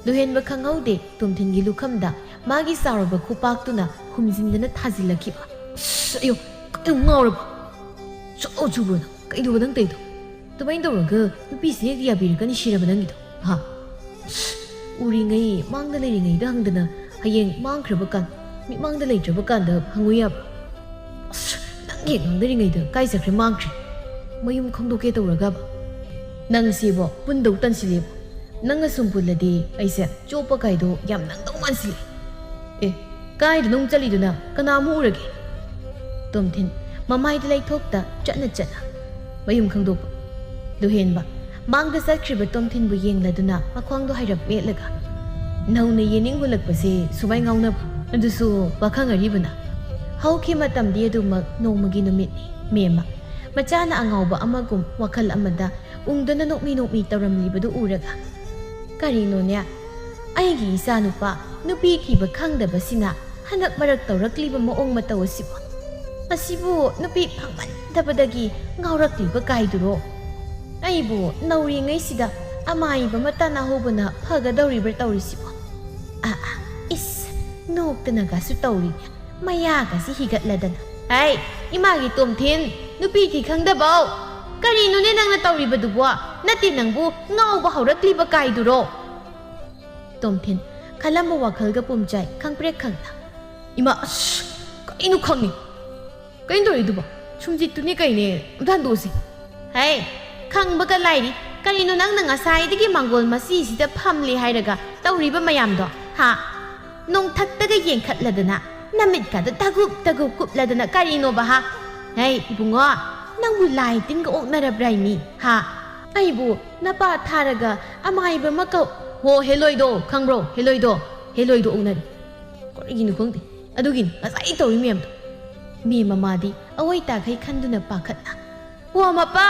ꯂꯨꯍꯦꯟꯕ ꯈꯪꯍꯧꯗꯦ ꯇꯣꯝꯊꯤꯟꯒꯤ ꯂꯨꯈꯝꯗ ꯃꯥꯒꯤ ꯆꯥꯎꯔꯕ ꯈꯨꯄꯥꯛꯇꯨꯅ ꯍꯨꯝꯖꯤꯟꯗꯅ ꯊꯥꯖꯤꯜꯂꯛꯈꯤꯕ ꯑꯁ ꯑꯌꯣ ꯀꯩꯅꯣ ꯉꯥꯎꯔꯕ ꯆꯨꯕ꯭ꯔꯣ ꯅꯪ ꯀꯩꯗꯧꯕ ꯅꯪ ꯇꯩꯗꯣ ꯑꯗꯨꯃꯥꯏꯅ ꯇꯧꯔꯒ ꯅꯨꯄꯤꯁꯤ ꯍꯦꯛ ꯌꯥꯕꯤꯔꯛꯀꯅꯤ ꯁꯤꯔꯕ ꯅꯪꯒꯤꯗꯣ ꯍꯥ ꯎꯔꯤꯉꯩ ꯃꯥꯡꯗ ꯂꯩꯔꯤꯉꯩꯗ ꯍꯪꯗꯅ ꯍꯌꯦꯡ ꯃꯥꯡꯈ꯭ꯔꯕ ꯀꯥꯟ ꯃꯤꯠꯃꯥꯡꯗ ꯂꯩꯇ꯭ꯔꯕ ꯀꯥꯟꯗ ꯍꯪꯉꯨ ꯌꯥꯕ꯭ꯔꯥ ꯑꯁ ꯅꯪ ꯍꯦꯛ ꯉꯥꯡꯗꯔꯤꯉꯩꯗ ꯀꯥꯏ ꯆꯠꯈ꯭ꯔꯦ ꯃꯥꯡꯈ꯭ꯔꯦ ꯃꯌꯨꯝ ꯈꯪꯗꯣꯛꯀꯦ ꯇꯧꯔꯒꯕ ꯅꯪ ꯁꯤꯕꯣ ꯄꯨꯟꯗꯧ ꯇꯟꯁꯤꯜꯂꯦꯕ ꯅꯪꯒ ꯁꯨꯝ ꯄꯨꯜꯂꯗꯤ ꯑꯩꯁꯦ ꯆꯣꯞꯄ ꯀꯥꯏꯗꯣ ꯌꯥꯝ ꯅꯪꯗꯧ ꯃꯥꯟꯁꯤꯜꯂꯦ ꯀꯥꯏꯗ ꯅꯪ ꯆꯠꯂꯤꯗꯨꯅ ꯀꯅꯥꯃꯨꯛ ꯎꯔꯒꯦ ꯇꯣꯝꯊꯤꯟ ꯃꯃꯥꯏꯗ ꯂꯩꯊꯣꯛꯇ ꯆꯠꯅ ꯃꯌꯨꯝ ꯈꯪꯗꯣꯛꯄ ꯂꯨꯍꯦꯟꯕ ꯃꯥꯡꯗ ꯆꯠꯈ꯭ꯔꯤꯕ ꯇꯣꯝꯊꯤꯟꯕꯨ ꯌꯦꯡꯂꯗꯨꯅ ꯃꯈ꯭ꯋꯥꯡꯗꯣ ꯍꯥꯏꯔꯞ ꯃꯦꯠꯂꯒ ꯅꯧꯅ ꯌꯦꯅꯤꯡ ꯍꯨꯜꯂꯛꯄꯁꯦ ꯁꯨꯃꯥꯏ ꯉꯥꯎꯅꯕ ꯑꯗꯨꯁꯨ ꯄꯥꯈꯪ ꯑꯔꯤꯕꯅ ꯍꯧꯈꯤ ꯃꯇꯝꯗꯤ ꯑꯗꯨꯃꯛ ꯅꯣꯡꯃꯒꯤ ꯅꯨꯃꯤꯠꯅꯤ ꯃꯦꯝꯃ ꯃꯆꯥꯅ ꯑꯉꯥꯎꯕ ꯑꯃꯒꯨꯝ ꯋꯥꯈꯜ ꯑꯃꯗ ꯎꯪꯗꯨꯅ ꯅꯣꯛꯃꯤ ꯇꯧꯔꯝꯂꯤꯕꯗꯨ ꯎꯔꯒ ꯀꯔꯤꯅꯣꯅꯦ ꯑꯩꯒꯤ ꯏꯆꯥꯅꯨꯄꯥ ꯅꯨꯄꯤ ꯊꯤꯕ ꯈꯪꯗꯕꯁꯤꯅ ꯍꯟꯗꯛ ꯃꯔꯛ ꯇꯧꯔꯛꯂꯤꯕ ꯃꯑꯣꯡ ꯃꯇꯧ ꯑꯁꯤꯕꯨ ꯅꯨꯄꯤ ꯐꯪꯃꯟꯗꯕꯗꯒꯤ ꯉꯥꯎꯔꯛꯂꯤꯕ ꯀꯥꯏꯗꯨꯔꯣ ꯑꯩꯕꯨ ꯅꯧꯔꯤꯉꯩꯁꯤꯗ ꯑꯃꯥꯏꯕ ꯑꯃ ꯇꯥꯟꯅꯍꯧꯕꯅ ꯐꯒꯗꯧꯔꯤꯕ꯭ꯔꯥ ꯇꯧꯔꯤꯁꯤꯕꯣ ꯏꯁ ꯅꯣꯛꯇꯅꯒꯁꯨ ꯇꯧꯔꯤꯅꯦ ꯃꯌꯥꯒꯁꯤ ꯍꯤꯒꯠꯂꯗꯅ ꯏꯃꯥꯒꯤ ꯇꯣꯝꯊꯤꯟ ꯅꯨꯄꯤ ꯊꯤ ꯈꯪꯗꯕꯧ ꯀꯔꯤꯅꯣꯅꯦ ꯅꯪꯅ ꯇꯧꯔꯤꯕꯗꯨꯕꯣ ꯅꯠꯇꯦ ꯅꯪꯕꯨ ꯉꯥꯎꯕ ꯍꯧꯔꯛꯂꯤꯕ ꯀꯥꯏꯗꯨꯔꯣ ꯇꯣꯝꯊꯤꯟ ꯈꯜꯂꯝꯕ ꯋꯥꯈꯜꯒ ꯄꯨꯝꯆꯥꯏ ꯈꯪꯄ꯭ꯔꯦꯛ ꯈꯪꯅ ꯏꯃꯥ ꯑꯁ ꯀꯩꯅꯣ ꯈꯪꯅꯤ ꯀꯩꯅꯣ ꯇꯧꯔꯤꯗꯨꯕꯣ ꯁꯨꯝꯖꯤꯠꯇꯨꯅꯤ ꯀꯩꯅꯦ ꯑꯝꯇ ꯍꯟꯗꯣꯛꯑꯁꯤ ꯈꯪꯕꯒ ꯂꯥꯏꯔꯤ ꯀꯔꯤꯅꯣ ꯅꯪꯅ ꯉꯁꯥꯏꯗꯒꯤ ꯃꯥꯡꯒꯣꯜ ꯃꯆꯤꯁꯤꯗ ꯐꯝꯂꯤ ꯍꯥꯏꯔꯒ ꯇꯧꯔꯤꯕ ꯃꯌꯥꯝꯗꯣ ꯅꯣꯡꯊꯛꯇꯒ ꯌꯦꯡꯈꯠꯂꯗꯅ ꯅꯃꯤꯠꯀꯗ ꯇꯒꯨꯞ ꯀꯨꯞꯂꯗꯅ ꯀꯔꯤꯅꯣꯕ ꯏꯕꯨꯡꯉꯣ ꯅꯪꯕꯨ ꯂꯥꯏ ꯇꯤꯟꯒ ꯑꯣꯛꯅꯔꯕ꯭ꯔꯥ ꯃꯤ ꯑꯩꯕꯨ ꯅꯄꯥ ꯊꯥꯔꯒ ꯑꯃꯥꯏꯕ ꯑꯃ ꯍꯣ ꯍꯦꯂꯣꯏꯗꯣ ꯈꯪꯕ꯭ꯔꯣ ꯍꯦꯂꯣꯏꯗꯣ ꯑꯣꯛꯅꯔꯤ ꯀꯔꯤꯒꯤꯅꯣ ꯈꯪꯗꯦ ꯑꯗꯨꯒꯤꯅꯤ ꯉꯁꯥꯏ ꯇꯧꯔꯤ ꯃꯌꯥꯝꯗꯣ ꯃꯤ ꯃꯃꯥꯗꯤ ꯑꯋꯣꯏ ꯇꯥꯈꯩ ꯈꯟꯗꯨꯅ ꯄꯥꯈꯠꯅ ꯍꯣ ꯃꯄꯥ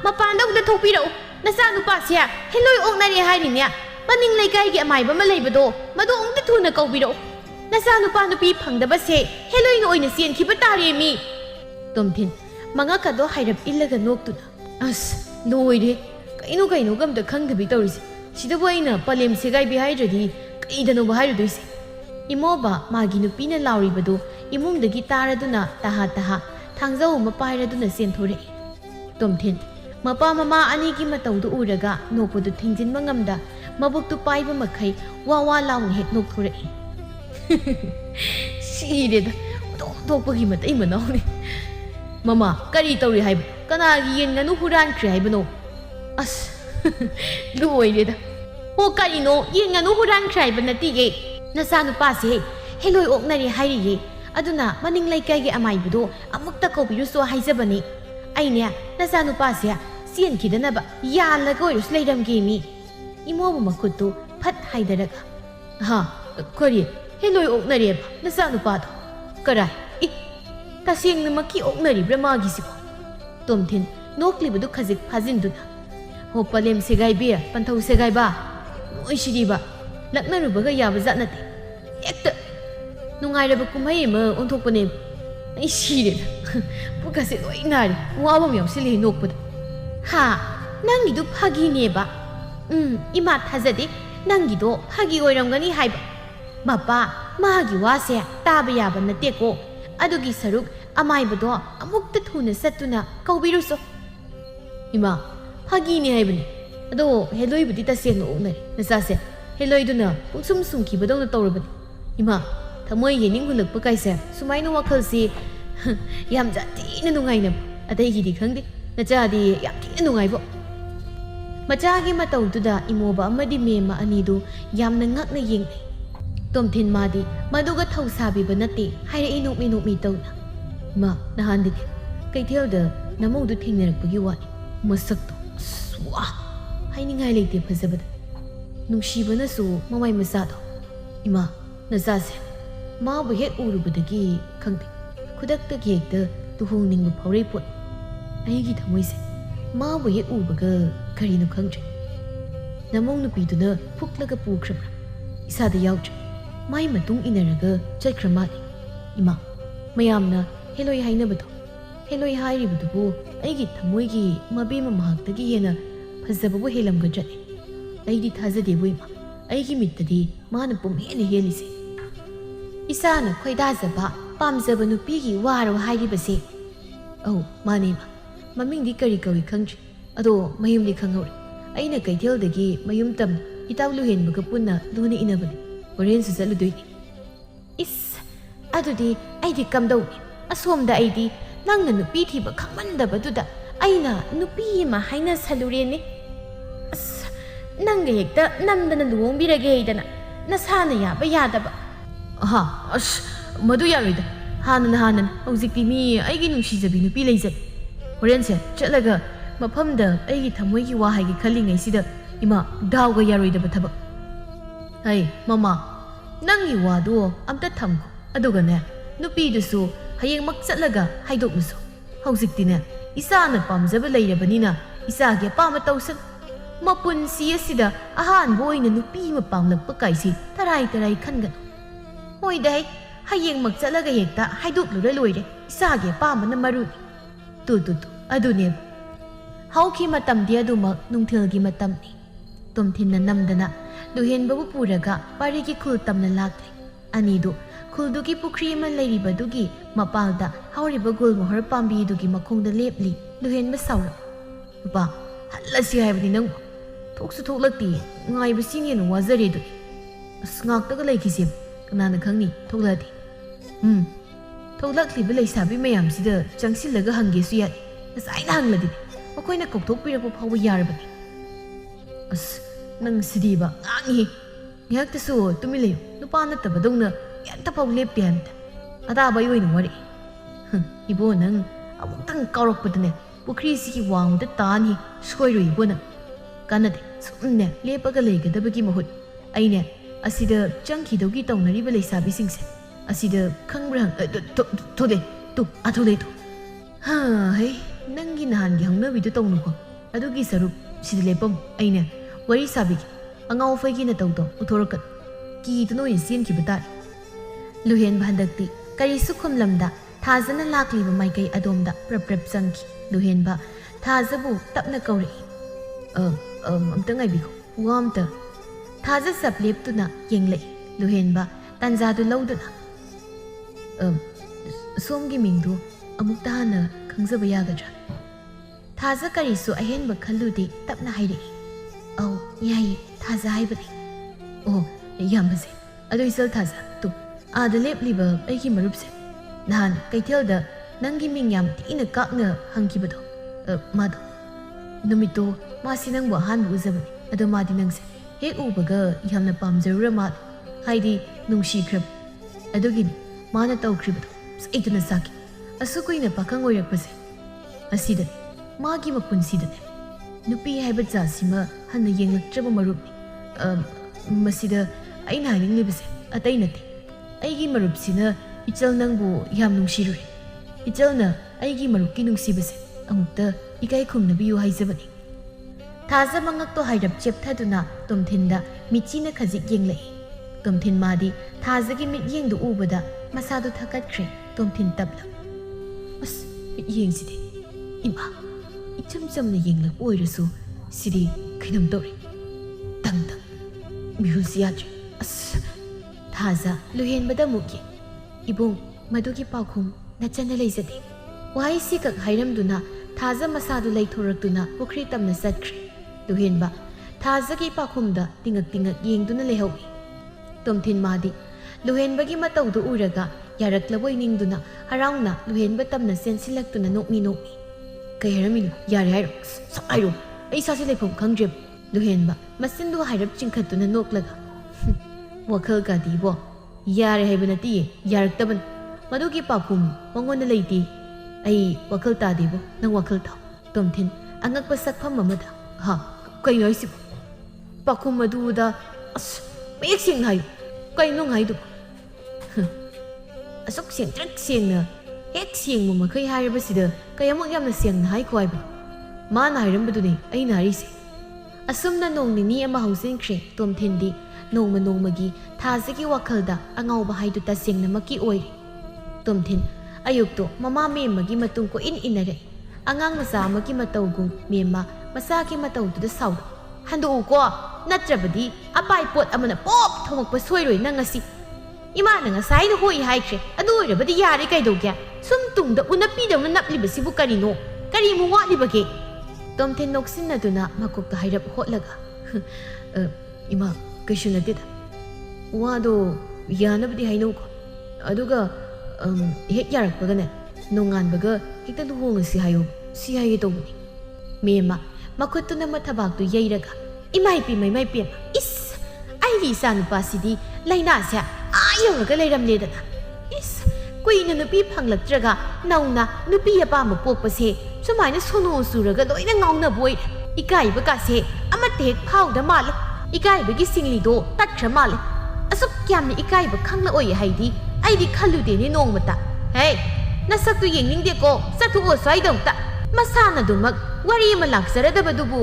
ꯃꯄꯥꯟꯗ ꯑꯃꯨꯛꯇ ꯊꯣꯛꯄꯤꯔꯛꯎ ꯅꯆꯥ ꯅꯨꯄꯥꯁꯦ ꯍꯦꯂꯣꯏ ꯑꯣꯛꯅꯔꯦ ꯍꯥꯏꯔꯤꯅꯦ maning laikai gi amai ba ma leibado madu ongta thuna kaubiro nasa nupa nupi phangdaba se heloi no oina sien khiba tare mi tomthin manga ka do hairap illaga noktu as loire kaino gam da khangdabi tawrisi sida boina palem segai bi hairadi kaidano ba hairudoise imoba magi nupi na lauri bado imumdagi taraduna taha thangzau ma pairaduna sen thore tomthin mapa mama ani gi mataudu uraga nokpodu thingjin mangamda mabuktu paiba makhai wa laung hek nok thore sireda tokpagi matai manawni mama kari tawri haib kana gi yen nganu huran khri haibano as loireda ho kari no yen nganu huran khri haib natige nasa nupa se heloi oknari hairiye aduna maning laikai gi amai budo amukta kobiru so haijabani aine nasa nupa se sien khidanaba yalla goirus leiram gi mi imobu makutu phat haidaraga ha kori heloi oknari ba nasa nupa do karai I tasing na maki oknari brahma gi sibo tomthin nokli budu khajik phajin duna ho palem segai bia panthau segai ba oi shiri ba laknaru baga yaba zatnate ekta nungai raba kumai ma onthokpane ai shire pukase loi nari wabam yamsili nokpad ha nangi du phagi ne ba ima thajade nangi do phagi oiramgani haiba mapa magi wase taba yaba nate ko adugi saruk amai bado amukta thuna satuna kaubiruso ima phagi ne haibani ado heloi budi ta seng oknari nasase heloi duna pungsum sumki badona tawrabani ima thamoi yening hulakpa kaise sumaina wakhal si yam jati na nungai na adai gi di khangdi nacha di yam ti na nungai bo macha gi matau duda imoba amadi mema ani du yam na ngak na yeng tomthin madi maduga thausabi banati haire inuk mi tawna ma nahan di kaithel da namong du thingnarakpagi wani masak to swa hainingai leite phajabada nungshibana su mamai masa do ima nazase ma bu het urubadagi khangdi khudak ta gekta tuhongning bu phaurai pot aigi thamoise ma bu het ubaga karino khangtre namong nupi duna phuklaga pukhrabra isada yautre mai matung inaraga chakramali ima mayamna heloi hainabado heloi hairibudubu aigi thamoigi mabema mahaktagi hena phajababu helamgadrane aidi thajade boima aigi mittadi mana pumhene helise isana khoidajaba pamjaba nupigi waro hairibase au manema mamingdi kari kawi khangri ado mayumdi khangori aina kaitheldagi mayum tam itawlu henbaga punna luna inabani horen su zaludoini is adudi aidi kamdawni asomda aidi nangna nupi thiba khangmandabaduda aina nupi ma haina salurene as nanga hekta namdana luongbirage heidana nasana yaba yadaba aha as madu yaroida hanan hojikti mi aigi nungsijabi nupi leijai horense chatlaga mafamda aigi thamoigi wahaigi khallingai sida ima dawga yaroidaba thabak hai mama nangi wadu amta thamko adugane nupi dusu hayeng mak chatlaga haidokmusu hojikti ne isana pamjaba leirabanina isage pama tawsan mapunsi asida ahan boina nupi ma pamlakpa kaisi tarai khangan hoi dai hayeng mak chatlaga hekta haidoklura loire isage pamana maruni tu adune hauki matamdi adumak nungthilgi matamni tomthinna namdana duhenbabu puraga parigi khul tamna lakle anidu khuldugi pukri ma leiribadugi mapalda hauriba gul mohar pambi dugi makhongda lepli duhenba saura ba hallasi haibani nang thoksu thoklakti ngai basingye no wazare du asngaktaga leikhisem kanana khangni thokladi thoklakli ba leisabi mayam sida changsilaga hange su yai asaina hangladi makoina kokthokpirapu phawa yarabani as nang sidiba ngangi ngakta su tumileyo nupa natabadongna yanta phaw lepte hamta adaba yoina wari ibo nang amuktang kaurokpadane pukri sigi wangda tani soiro ibo nang kanade sumne lepaga leigadabagi mahut aine asida changkhidogi tawnariba leisabi singse asida khangrang thode tu athode tu ha hey nangi nahan gi hangna bidu tawnuko adugi sarup sida lepam aine wari sabi angau faigi na tawdo uthorokat ki tuno insin ki batai luhen bhandakti kari sukhum lamda thazana lakli ba maikai adomda prap sangki luhen ba thazabu tapna kauri amta ngai biko wamta thaza saplep tuna yenglei luhen ba tanza du lawduna somgi mingdu amukta hana khangzaba yagadra thaza kari su ahenba khalludi tapna hairi au yai thaza haibani oh yambase ado isal thaza tu ada lepliba aigi marupse nahan kaithelda nangi ming yam tina kakna hangkibado mado numito masi nangbo han uzabani ado madi nangse hek ubaga yamna pamjarura mad haidi nungshi krab adogini mana tawkribado saituna saki asukuina pakang oirakpase asidani magi mapunsidane nupi haiba jasima hanna yenglaktraba marupni masida aina haninglibase atai nate aigi marupsina ichal nangbu yam nungshirure ichalna aigi marupki nungsibase amukta ikai khumnabiyu haizabani thaza mangakto hairap chepthaduna tomthinda michina khajik yenglei tomthin madi thazagi mit yengdu ubada masadu thakatkre tomthin tabla as mit yengsidi ima icham chamna yenglak oirasu sidi khinam tori tang mihulsiyatri as thaza luhen bada muki ibung madugi pakhum nachana leizade wai sikak hairamduna thaza masadu leithoraktuna pukri tamna satkri luhen ba thaza gi pakhumda tingak yengduna lehawi tomthin madi luhen bagi matawdu uraga yaraklaboi ningduna harauna luhen ba tamna sensilaktuna nokmi kay haramino yare hairo sakairo ai sasi lephum khangreb luhen ba masindu hairap chingkhatuna noklaga wakhal ka dibo yare haibana ti yaraktaban madugi pakhum mangona leiti ai wakhal ta dibo nang wakhal ta tomthin angakpa sakpham amada ha kai noisi pakhum maduda as mek sing hai kai nong hai du asok sing trak sing na hek sing mo makai hairabasida kayamuk yamna sing na hai khwai ba ma na hairambaduni ai nari se asumna nong nini ama hausin tomthindi nongmagi thazagi wakhalda angauba haidu tasengna maki oi tomthin ayukto mama magi matung ko inare angang masa magi matawgung mema masaki matawdu da saw handu ko natrabadi apai pot amana pop thomokpa soiroi nangasi ima nanga sai no hoi haikre adu rabadi yare kaidogya sum tungda unapi da naplibasibu karino kari mu walibage tomthin noksinaduna makokta hairap hotlaga ima kaishunadida wado yanabdi hainoko aduga hek yarakpagane nonganbaga hekta luhongasi hayo si haye tobuni mema makutuna mathabaktu yairaga imaipi maimaipi is airi sanu pasidi laina sa ayoga leiramledana is kuina nupi phanglaktraga nauna nupi apama pokpase sumaina sono suraga loina ngauna boy ikaiba kase amate hek phauda mal ikaiba gi singlido takra mal asuk kyamni ikaiba khangna oi haidi aidi khalude ni nongmata hey nasaktu yengningde ko sathu o swaidamta masana dumak wari ma laksaradabadubu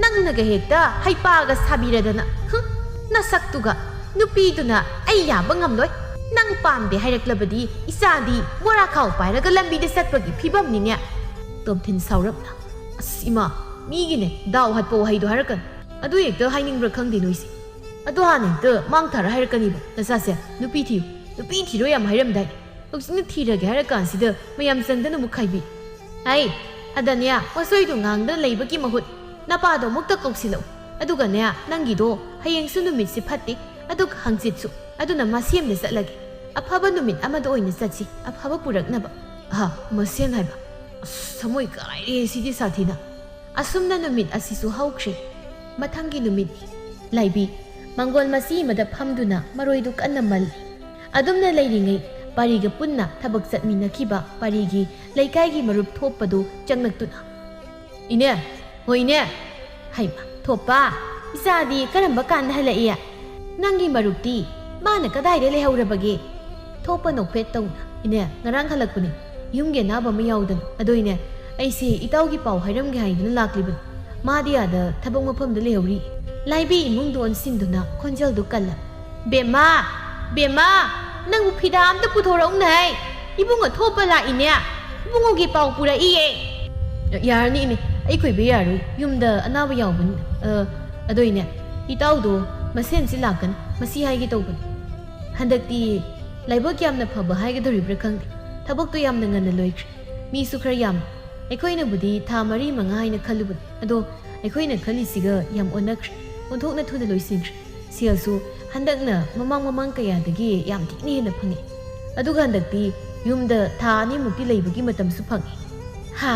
nangnaga hekta haipaga sabiradana nasaktuga nupiduna ai yaba ngamloi nang pamde haireklabadi isadi bora khaw pairaga lambi de satpagi phibam ninya tomthin saurapna asima migine daw hatpo haido harakan adu ekta hainingbra khangdi noisi adu hanekta mangthara hairakani ba nasase nupi thiro yam hairamdai oksina thirage harakan sida mayam sandana mukhaibi ai adanya wasoidu ngangda leibaki mahut napado mukta koksilo aduga ne nangido hayeng su numit si phatti adug hangchitsu aduna masiem ne satlage aphaba numit amado oina satsi aphaba puraknaba ha masien haiba samoi karai sidi sathina asumna numit asisu haukre mathangi numit laibi mangol masi mada phamduna maroidu kannamal adumna leiringai pariga punna thabak chatminakiba parigi leikaigi marup thopadu changnaktuna ine hoine haima thopa isadi karamba kan halaiya nangi marupti mana kadaide lehaurabage thopa nokpet tawna ine ngarang halakpuni yumge naba ma yawdan adoine aise itawgi paw hairamge haiduna lakliban madiya da thabak mafamda lehauri ꯂꯥꯏꯕꯤ ꯏꯃꯨꯡꯗ ꯑꯣꯟꯁꯤꯟꯗꯨꯅ ꯈꯣꯟꯖꯦꯜꯗꯨ ꯀꯜꯂ ꯕꯦꯝꯃ ꯕꯦꯝꯃ ꯅꯪꯕꯨ ꯐꯤꯗꯥ ꯑꯝꯇ ꯄꯨꯊꯣꯔꯛꯎꯅꯦ ꯏꯕꯨꯡꯉꯣ ꯊꯣꯛꯄ ꯂꯥꯛꯏꯅꯦ ꯏꯕꯨꯡꯉꯣꯒꯤ ꯄꯥꯎ ꯄꯨꯔꯛꯏꯌꯦ ꯌꯥꯔꯅꯤ ꯏꯅꯦ ꯑꯩ ꯈꯣꯏꯕ ꯌꯥꯔꯣꯏ ꯌꯨꯝꯗ ꯑꯅꯥꯕ ꯌꯥꯎꯕꯅꯤ ꯑꯗꯣꯏꯅꯦ ꯏꯇꯥꯎꯗꯣ ꯃꯁꯦꯟꯁꯤ ꯂꯥꯛꯀꯅꯤ ꯃꯁꯤ ꯍꯥꯏꯒꯦ ꯇꯧꯕꯅꯤ ꯍꯟꯗꯛꯇꯤ ꯂꯥꯏꯕꯛ ꯌꯥꯝꯅ ꯐꯕ ꯍꯥꯏꯒꯗꯧꯔꯤꯕ꯭ꯔꯥ ꯈꯪꯗꯦ ꯊꯕꯛꯇꯣ ꯌꯥꯝꯅ ꯉꯟꯅ ꯂꯣꯏꯈ꯭ꯔꯦ ꯃꯤꯁꯨ ꯈꯔ ꯌꯥꯝꯃꯤ ꯑꯩꯈꯣꯏꯅꯕꯨꯗꯤ ꯊꯥ 4-5 ꯍꯥꯏꯅ ꯈꯜꯂꯨꯕꯅꯤ ꯑꯗꯣ ꯑꯩꯈꯣꯏꯅ ꯈꯜꯂꯤꯁꯤꯒ ꯌꯥꯝ ꯑꯣꯟꯅꯈ꯭ꯔꯦ ꯑꯣꯟꯊꯣꯛꯅ ꯊꯨꯅ ꯂꯣꯏꯁꯤꯟꯈ꯭ꯔꯦ ꯁꯦꯜꯁꯨ ꯍꯟꯗꯛꯅ ꯃꯃꯥꯡ ꯀꯌꯥꯗꯒꯤ ꯌꯥꯝ ꯊꯤꯅ ꯍꯦꯟꯅ ꯐꯪꯉꯤ ꯑꯗꯨꯒ ꯍꯟꯗꯛꯇꯤ ꯌꯨꯝꯗ ꯊꯥ 2ꯃꯨꯛꯇꯤ ꯂꯩꯕꯒꯤ ꯃꯇꯝꯁꯨ ꯐꯪꯉꯤ ꯍꯥ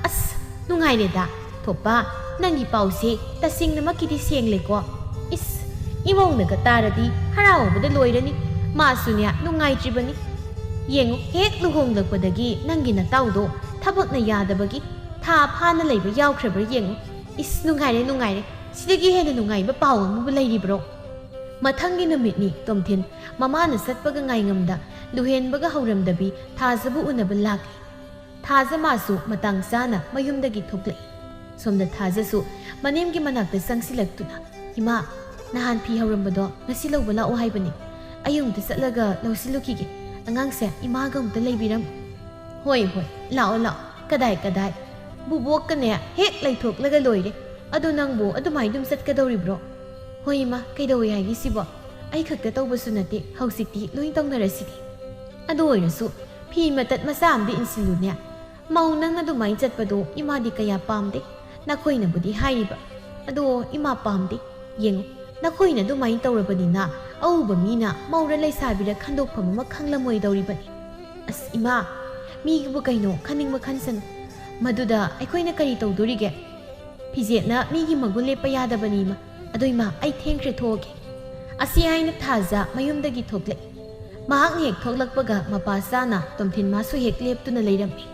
ꯑꯁ ꯅꯨꯡꯉꯥꯏꯔꯦꯗ ꯊꯣꯛꯄ ꯅꯪꯒꯤ ꯄꯥꯎꯁꯦ ꯇꯁꯦꯡꯅꯃꯛꯀꯤꯗꯤ ꯁꯦꯡꯂꯦꯀꯣ ꯏꯁ ꯏꯃꯧꯅꯒ ꯇꯥꯔꯗꯤ ꯍꯔꯥꯎꯕꯗ ꯂꯣꯏꯔꯅꯤ ꯃꯥꯁꯨꯅꯦ ꯅꯨꯡꯉꯥꯏꯇ꯭ꯔꯤꯕꯅꯤ ꯌꯦꯡꯉꯨ ꯍꯦꯛ ꯂꯨꯍꯣꯡꯂꯛꯄꯗꯒꯤ ꯅꯪꯒꯤ ꯅꯇꯥꯎꯗꯣ ꯊꯕꯛꯅ ꯌꯥꯗꯕꯒꯤ ꯊꯥ ꯐꯥꯅ ꯂꯩꯕ ꯌꯥꯎꯈ꯭ꯔꯕ꯭ꯔꯥ ꯌꯦꯡꯉꯨ ꯏꯁ ꯅꯨꯡꯉꯥꯏꯔꯦ ꯁꯤꯗꯒꯤ ꯍꯦꯟꯅ ꯅꯨꯡꯉꯥꯏꯕ ꯄꯥꯎ ꯑꯃꯕꯨ ꯂꯩꯔꯤꯕ꯭ꯔꯣ ꯃꯊꯪꯒꯤ ꯅꯨꯃꯤꯠꯅꯤ ꯇꯣꯝꯊꯤꯟ ꯃꯃꯥꯅ ꯆꯠꯄꯒ ꯉꯥꯏꯉꯝꯗ ꯂꯨꯍꯦꯟꯕꯒ ꯍꯧꯔꯝꯗꯕꯤ ꯊꯥꯖꯕꯨ ꯎꯅꯕ ꯂꯥꯛꯂꯤ ꯊꯥꯖ ꯃꯥꯁꯨ ꯃꯇꯥꯡ ꯆꯥꯅ ꯃꯌꯨꯝꯗꯒꯤ ꯊꯣꯛꯂꯛꯏ ꯁꯣꯝꯗ ꯊꯥꯖꯁꯨ ꯃꯅꯦꯝꯒꯤ ꯃꯅꯥꯛꯇ ꯆꯪꯁꯤꯜꯂꯛꯇꯨꯅ ꯏꯃꯥ ꯅꯍꯥꯟ ꯐꯤ ꯍꯧꯔꯝꯕꯗꯣ ꯉꯁꯤ ꯂꯧꯕ ꯂꯥꯛꯑꯣ ꯍꯥꯏꯕꯅꯤ ꯑꯌꯨꯛꯇ ꯆꯠꯂꯒ ꯂꯧꯁꯤꯜꯂꯨꯈꯤꯒꯦ ꯑꯉꯥꯡꯁꯦ ꯏꯃꯥꯒ ꯑꯃꯨꯛꯇ ꯂꯩꯕꯤꯔꯝ ꯍꯣꯏ ꯂꯥꯛꯑꯣ ꯀꯗꯥꯏ ꯕꯨꯕꯣꯛꯀꯅꯦ ꯍꯦꯛ ꯂꯩꯊꯣꯛꯂꯒ ꯂꯣꯏꯔꯦ ꯑꯗꯣ ꯅꯪꯕꯨ ꯑꯗꯨꯃꯥꯏꯅ ꯑꯗꯨꯝ ꯆꯠꯀꯗꯧꯔꯤꯕ꯭ꯔꯣ ꯍꯣꯏ ꯏꯃꯥ ꯀꯩꯗꯧꯋꯦ ꯍꯥꯏꯒꯦ ꯁꯤꯕꯣ ꯑꯩ ꯈꯛꯇ ꯇꯧꯕꯁꯨ ꯅꯠꯇꯦ ꯍꯧꯖꯤꯛꯇꯤ ꯂꯣꯏ ꯇꯧꯅꯔꯁꯤꯗꯤ ꯑꯗꯨ ꯑꯣꯏꯔꯁꯨ ꯐꯤ ꯃꯇꯠ ꯃꯆꯥ ꯑꯃꯗꯤ ꯏꯟꯁꯤꯜꯂꯨꯅꯦ ꯃꯧ ꯅꯪꯅ ꯑꯗꯨꯃꯥꯏꯅ ꯆꯠꯄꯗꯣ ꯏꯃꯥꯗꯤ ꯀꯌా ꯄꯥꯝꯗꯦ ꯅꯈꯣꯏꯅꯕꯨꯗꯤ ꯍꯥꯏꯔꯤꯕ ꯑꯗꯣ ꯏꯃꯥ ꯄꯥꯝꯗꯦ ꯌꯦꯡꯉꯨ ꯅꯈꯣꯏꯅ ꯑꯗꯨꯃꯥꯏꯅ ꯇꯧꯔꯕꯅꯤꯅ ꯑꯎꯕ ꯃꯤꯅ ꯃꯧꯔ ꯂꯩꯁꯥꯕꯤꯔ ꯈꯟꯗꯣꯛꯐꯝ ꯑꯃ ꯈꯪꯂꯝꯃꯣꯏꯗꯧꯔꯤꯕꯅꯤ ꯑꯁ ꯏꯃꯥ ꯃꯤꯒꯤꯕꯨ ꯀꯩꯅꯣ ꯈꯟꯅꯤꯡꯕ ꯈꯟꯁꯅꯨ ꯃꯗꯨꯗ ꯑꯩꯈꯣꯏꯅ ꯀꯔꯤ ꯇꯧꯗꯣꯔꯤꯒꯦ ꯐꯤꯖꯦꯠꯅ ꯃꯤꯒꯤ ꯃꯒꯨꯟ ꯂꯦꯞꯄ ꯌꯥꯗꯕꯅꯤ ꯏꯃꯥ ꯑꯗꯣ ꯏꯃꯥ ꯑꯩ ꯊꯦꯡꯈ꯭ꯔꯦ ꯊꯣꯛꯑꯒꯦ ꯑꯁꯤ ꯍꯥꯏꯅ ꯊꯥꯖ ꯃꯌꯨꯝꯗꯒꯤ ꯊꯣꯛꯂꯛꯏ ꯃꯍꯥꯛꯅ ꯍꯦꯛ ꯊꯣꯛꯂꯛꯄꯒ ꯃꯄꯥ ꯆꯥꯅ ꯇꯣꯝꯊꯤꯟ ꯃꯥꯁꯨ ꯍꯦꯛ ꯂꯦꯞꯇꯨꯅ ꯂꯩꯔꯝꯃꯤ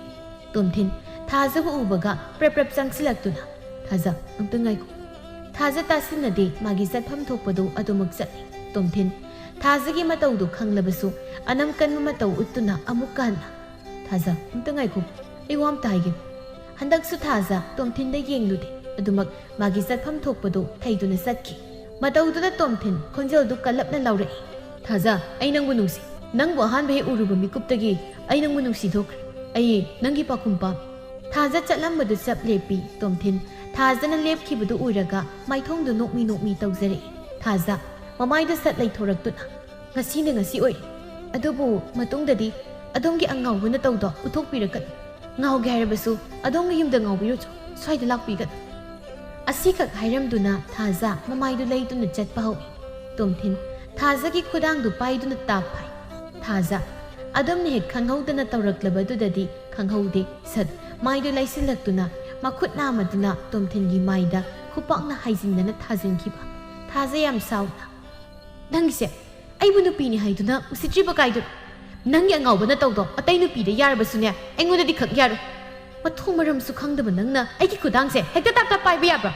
ꯇꯣꯝꯊꯤꯟ ꯊꯥꯖꯕꯨ ꯎꯕꯒ ꯄ꯭ꯔꯞ ꯆꯪꯁꯤꯜꯂꯛꯇꯨꯅ ꯊꯥꯖ ꯑꯝꯇ ꯉꯥꯏꯈꯣ ꯊꯥꯖ ꯇꯥꯁꯤꯟꯅꯗꯦ ꯃꯥꯒꯤ ꯆꯠꯐꯝ ꯊꯣꯛꯄꯗꯨ ꯑꯗꯨꯃꯛ ꯆꯠꯂꯤ ꯇꯣꯝꯊꯤꯟ ꯊꯥꯖꯒꯤ ꯃꯇꯧꯗꯨ ꯈꯪꯂꯕꯁꯨ ꯑꯅꯝ ꯀꯟꯕ ꯃꯇꯧ ꯎꯠꯇꯨꯅ ꯑꯃꯨꯛꯀ ꯍꯟꯅ ꯊꯥꯖ ꯑꯝꯇ ꯉꯥꯏꯈꯣ ꯑꯩ ꯋꯥ ꯑꯝꯇ ꯍꯥꯏꯒꯦ ꯍꯟꯗꯛꯁꯨ ꯊꯥꯖ ꯇꯣꯝꯊꯤꯟꯗ ꯌꯦꯡꯂꯨꯗꯦ ꯑꯗꯨꯃꯛ ꯃꯥꯒꯤ ꯆꯠꯐꯝ ꯊꯣꯛꯄꯗꯨ ꯊꯩꯗꯨꯅ ꯆꯠꯈꯤ ꯃꯇꯧꯗꯨꯗ ꯇꯣꯝꯊꯤꯟ ꯈꯣꯟꯖꯦꯜꯗꯨ ꯀꯜꯂꯞꯅ ꯂꯥꯎꯔꯛꯏ ꯊꯥꯖ ꯑꯩ ꯅꯪꯕꯨ ꯅꯨꯡꯁꯤ ꯅꯪꯕꯨ ꯑꯍꯥꯟꯕ ꯍꯦꯛ ꯎꯔꯨꯕ ꯃꯤꯀꯨꯞꯇꯒꯤ ꯑꯩ ꯅꯪꯕꯨ ꯅꯨꯡꯁꯤꯊꯣꯛꯈ꯭ꯔꯦ ꯑꯩ ꯅꯪꯒꯤ ꯄꯥꯈꯨꯝ ꯄꯥꯝꯃꯤ ꯊꯥꯖ ꯆꯠꯂꯝꯕꯗꯨ ꯆꯞ ꯂꯦꯞꯄꯤ ꯇꯣꯝꯊꯤꯟ ꯊꯥꯖꯅ ꯂꯦꯞꯈꯤꯕꯗꯨ ꯎꯔꯒ ꯃꯥꯏꯊꯣꯡꯗꯨ ꯅꯣꯛꯃꯤ ꯇꯧꯖꯔꯛꯏ ꯊꯥꯖ ꯃꯃꯥꯏꯗ ꯁꯠ ꯂꯩꯊꯣꯔꯛꯇꯨꯅ ꯉꯁꯤꯅ ꯉꯁꯤ ꯑꯣꯏꯔꯦ ꯑꯗꯨꯕꯨ ꯃꯇꯨꯡꯗꯗꯤ ꯑꯗꯣꯝꯒꯤ ꯑꯉꯥꯎꯕ ꯅꯇꯧꯗꯣ ꯎꯠꯊꯣꯛꯄꯤꯔꯛꯀꯅꯨ ꯉꯥꯎꯒꯦ ꯍꯥꯏꯔꯕꯁꯨ ꯑꯗꯣꯝꯒꯤ ꯌꯨꯝꯗ ꯉꯥꯎꯕꯤꯔꯨꯆꯣ ꯁ꯭ꯋꯥꯏꯗ ꯂꯥꯛꯄꯤꯒꯅꯨ ꯑꯁꯤꯈꯛ ꯍꯥꯏꯔꯝꯗꯨꯅ ꯊꯥꯖ ꯃꯃꯥꯏꯗꯨ ꯂꯩꯗꯨꯅ ꯆꯠꯄ ꯍꯧꯏ ꯇꯣꯝꯊꯤꯟ ꯊꯥꯖꯒꯤ ꯈꯨꯗꯥꯡꯗꯨ ꯄꯥꯏꯗꯨꯅ ꯇꯥꯛ ꯐꯥꯏ ꯊꯥꯖ ꯑꯗꯣꯝꯅ ꯍꯦꯛ ꯈꯪꯍꯧꯗꯅ ꯇꯧꯔꯛꯂꯕꯗꯨꯗꯗꯤ ꯈꯪꯍꯧꯗꯦ ꯁꯠ ꯃꯥꯏꯗꯨ ꯂꯩꯁꯤꯜꯂꯛꯇꯨꯅ ꯃꯈꯨꯠ ꯅꯥꯝꯃꯗꯨꯅ ꯇꯣꯝꯊꯤꯟꯒꯤ ꯃꯥꯏꯗ ꯈꯨꯄꯥꯛꯅ ꯍꯥꯏꯖꯤꯟꯗꯅ ꯊꯥꯖꯤꯟꯈꯤꯕ ꯊꯥꯖ ꯌꯥꯝ ꯁꯥꯎꯅ ꯅꯪꯒꯤꯁꯦ ꯑꯩꯕꯨ ꯅꯨꯄꯤꯅꯤ ꯍꯥꯏꯗꯨꯅ ꯎꯁꯤꯠꯇ꯭ꯔꯤꯕ ꯀꯥꯏꯗꯨꯅ ꯅꯪꯒꯤ ꯑꯉꯥꯎꯕ ꯅꯇꯧꯗꯣ ꯑꯇꯩ ꯅꯨꯄꯤꯗ ꯌꯥꯔꯕꯁꯨꯅꯦ ꯑꯩꯉꯣꯟꯗꯗꯤ ꯈꯛ ꯌꯥꯔꯣꯏ ꯃꯊꯣꯡ ꯃꯔꯝꯁꯨ ꯈꯪꯗꯕ ꯅꯪꯅ ꯑꯩꯒꯤ ꯈꯨꯗꯥꯡꯁꯦ ꯍꯦꯛꯇ ꯇꯥꯞ ꯄꯥꯏꯕ ꯌꯥꯕ꯭ꯔꯥ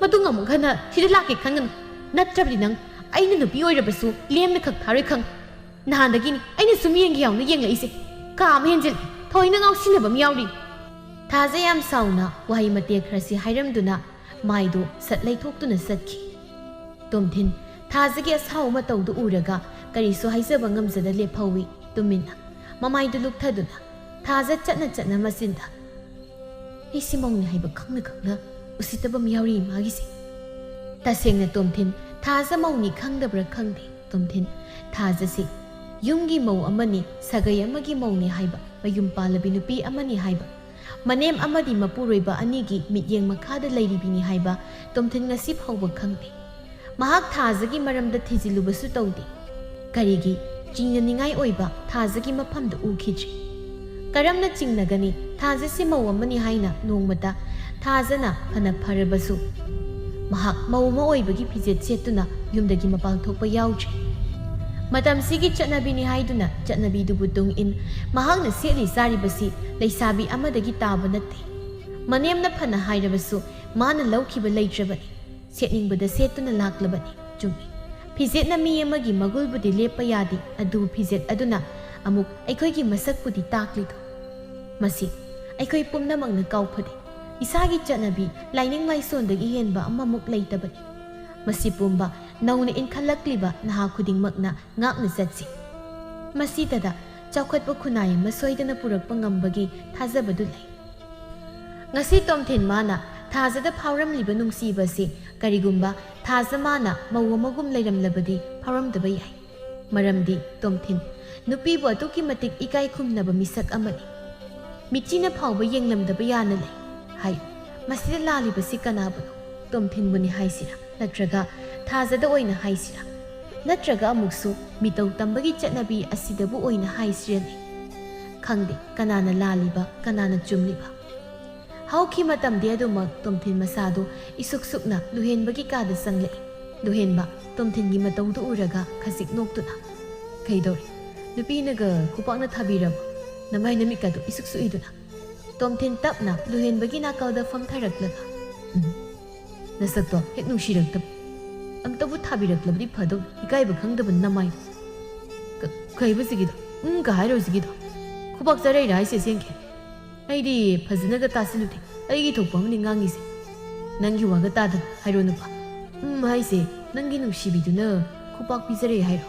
ꯃꯇꯨꯡ ꯑꯃꯨꯛ ꯍꯟꯅ ꯁꯤꯗ ꯂꯥꯛꯀꯦ ꯈꯪꯒꯅꯨ ꯅꯠꯇ꯭ꯔꯕꯗꯤ ꯅꯪ ꯑꯩꯅ ꯅꯨꯄꯤ ꯑꯣꯏꯔꯕꯁꯨ ꯂꯦꯝꯅ ꯈꯛ ꯊꯥꯔꯣꯏ ꯈꯪ ꯅꯍꯥꯟꯗꯒꯤꯅꯤ ꯑꯩꯅ ꯁꯨꯝ ꯌꯦꯡꯒꯦ ꯌꯦꯡꯂꯛꯏꯁꯦ ꯀꯥ ꯑꯃ ꯍꯦꯟꯖꯤꯜꯂꯤ ꯊꯣꯏꯅ ꯉꯥꯎꯁꯤꯟꯅꯕ ꯑꯃ ꯌꯥꯎꯔꯤ ꯊꯥꯖ ꯌꯥꯝ ꯁꯥꯎꯅ ꯋꯥꯍꯩ ꯃꯇꯦꯛ ꯈꯔꯁꯤ ꯍꯥꯏꯔꯝꯗꯨꯅ माइदो सत्लैथोक्तुना चटखि तोमथिन थाजगी असाव मतौदु उरगा करिसु हाइजबा ngamjada lephawi tumina ममाइदु लुक्थदुना थाजा चटना मसिंदा इसिमौनि हाइबा खंगना उसितबम यावरि मागिसि तसेंगना तोमथिन थाजा मौनि खंगदब्रा खंदे तोमथिन थाजसी युमगी मौ अमनी सगै अमगी मौनि हाइबा मयुम पालबि नुपि अमनी हाइबा मनेम अमदी मपुरोइबा अनिगी मित्येंग मखादा लैरिबिनी हाइबा तोमथिन ngasi phawba khangde mahak थाजगी मरमदा थिजिलुबसु तौदे करिगी चिंगनिंगाई ओइबा थाजगी मफमदा उखिजि करमना चिंगनगनी थाजसी मौ अमनी हाइना नोंगमता थाजना फना फरबसु mahak मौ मा ओइबगी फिजेत सेतुना युमदगी मपाल थोकपा याउजि मतमसिगी चटनबिनी हाइदुना चटनबिदुबु तुंग इन महाकना सेली सारिबसी लैसाबी अमदगी ताबा नत्ते मनेमना फना हाइरबसु माना लौखिबा लैत्रबनी सेतनिंगबदा सेतुना लाक्लबनी चुमी फिजेतना मी अमगी मगुलबुदी लेपा यादि अदु फिजेत अदुना अमुक अैखोयगी मसकपुदी ताक्लिदो मसी अैखोय पुमनमंगना काउफदे इसागी चटनबी lining लाइसोंदगी हेनबा अममुक लैतबनी Masi pumba nauna inkhalakliba naha khudingmakna ngakna chatsi. Masitada chawkhatpa khunai ama soidana purakpa ngambagi thajabadu lei. Ngasi Tomthin mana thajada phauramliba nungsibasi karigumba thaja mana mawamagum leiramlabadi phauramdaba yai. Maramdi Tomthin nupibu atuki matik ikai khumnaba misak amani. Michina phauba yenglamdaba yana lei. Hayo masida lalibasi kanabano Tomthin buni haisira natraga thajada oina haisira natraga amuksu mitau tambagi chatnabi asidabu oina haisirani khangde kanana laliba kanana chumliba hauki matamdi adumak Tomthin masado isuksukna luhenbagi kada sangle luhenba Tomthin gi matau du uraga khasik noktuna kaidori nupinaga kupakna thabiram namai namikadu isuksu iduna Tomthin tapna luhenbagi nakalda famtharaklaga nasakto hek nungsiraktab amtabu thabiraklavdi phado ikaiba khangdaba namai kaiba sigido ka hairo sigido khubak charai rai se sengke aidi phajana ga tasilude aigi thokpa mani ngangise nangi waga tada hairo nupa haise nangi nungsibiduna khubak pizare hairo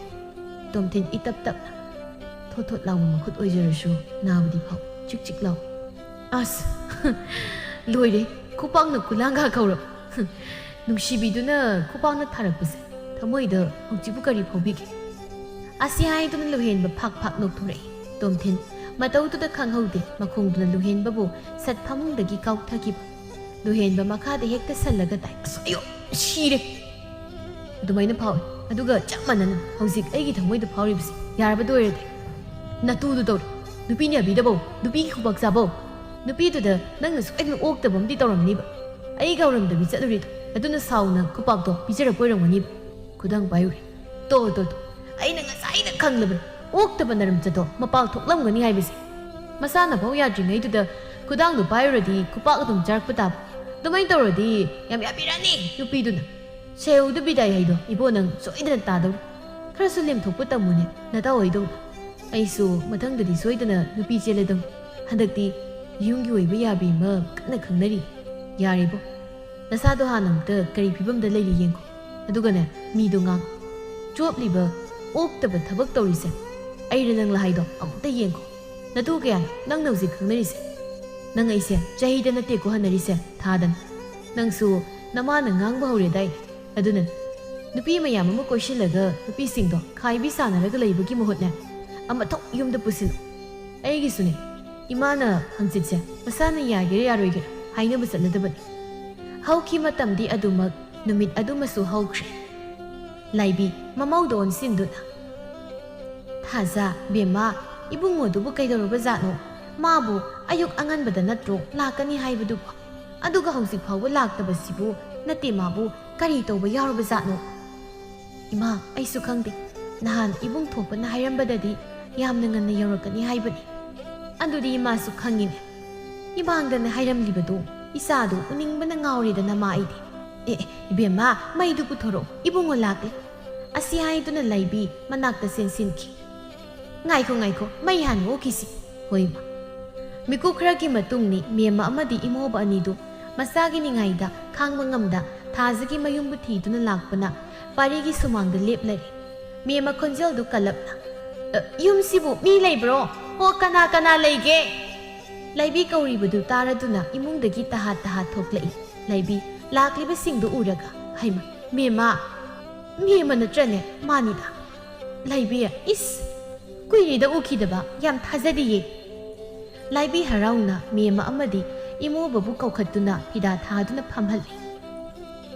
Tomthin itap tapna thothot lawa makhut oijarasu nabadi phau chik chik law as loire khubak na kulanga kaurab nungsibiduna khubakna tharakpase thamoida hojjibu kari phobige asi haiduna luhenba phak phak nokthurei Tomthin matautuda khanghaude makhongduna luhenbabu sat phamungdagi kauthakiba luhenba makhada hekta sallaga tai ayo shire adumaina phaw aduga chapmanana hojik aigi thamoida phawribse yaraba doirade natudu dor nupini abidabo nupi khubak jabo nupiduda nangna suaidna oktabamdi tawramniba ai gauramdabi chatlurido aduna sauna khupakto pijara poiramani khudang payuri to aina ngasaina khanglaban oktaba naram chato mapal thoklamgani haibase masana bau yadri ngaiduda khudang du payuradi khupak adum jarkpa tab dumai tawradi yam yapirani nupiduna seudu bidai haido ibo nang soidana tadaw kharasu lem thokpa tamune nata oido aisu mathangdadi soidana nupi cheledam handakti yunggi oiba yabi ma kana khangnari yaribo nasado hanamta kari phibamda leili yengo adugane mido ngang chopliba oktaba thabak tawrise aira nang lahaido amta yengo natu kya nang nauji khangnarise nang aise chahida nate ko hanarise thadan nangsu namana ngangba hore dai aduna nupi mayam ama koishilaga nupi singdo khaibi sanaraga leibagi mohotne ama thok yumda pusil aigi sune imana hangchitse masana yagere yaroige haina busalladabani hauki matamdi adumak numit adumasu haukre laibi mamaudon sinduna thaja bema ibungo dubu kaidoroba zatno mabu ayuk anganbada natro lakani haibudu aduga hausik phawba laktabasibu nate mabu kari toba yaroba zatno ima aisu khangde nahan ibung thopa na hairambadadi yamna nganna yorakani haibani adudi ima su khangine ibangdana hairamlibadu isadu uningbana ngawridana maidi ibema maidu puthoro ibungo lakle asi haiduna laibi manakta sensinki ngaiko mai han okisi hoima miku khragi matungni mema amadi imoba anidu masagi ningaida khangba ngamda thajagi mayumbu thiduna lakpana parigi sumangda leplari mema khonjal du kalapna yumsibu mi leibro ho kana leige laibi kauribadu taraduna imungdagi taha thoklai laibi lakliba singdu uraga haima mema natrane manida laibi is kuirida ukidaba yam thajadiye laibi harauna mema amadi imo babu kaukhatuna hida thaduna phamhalli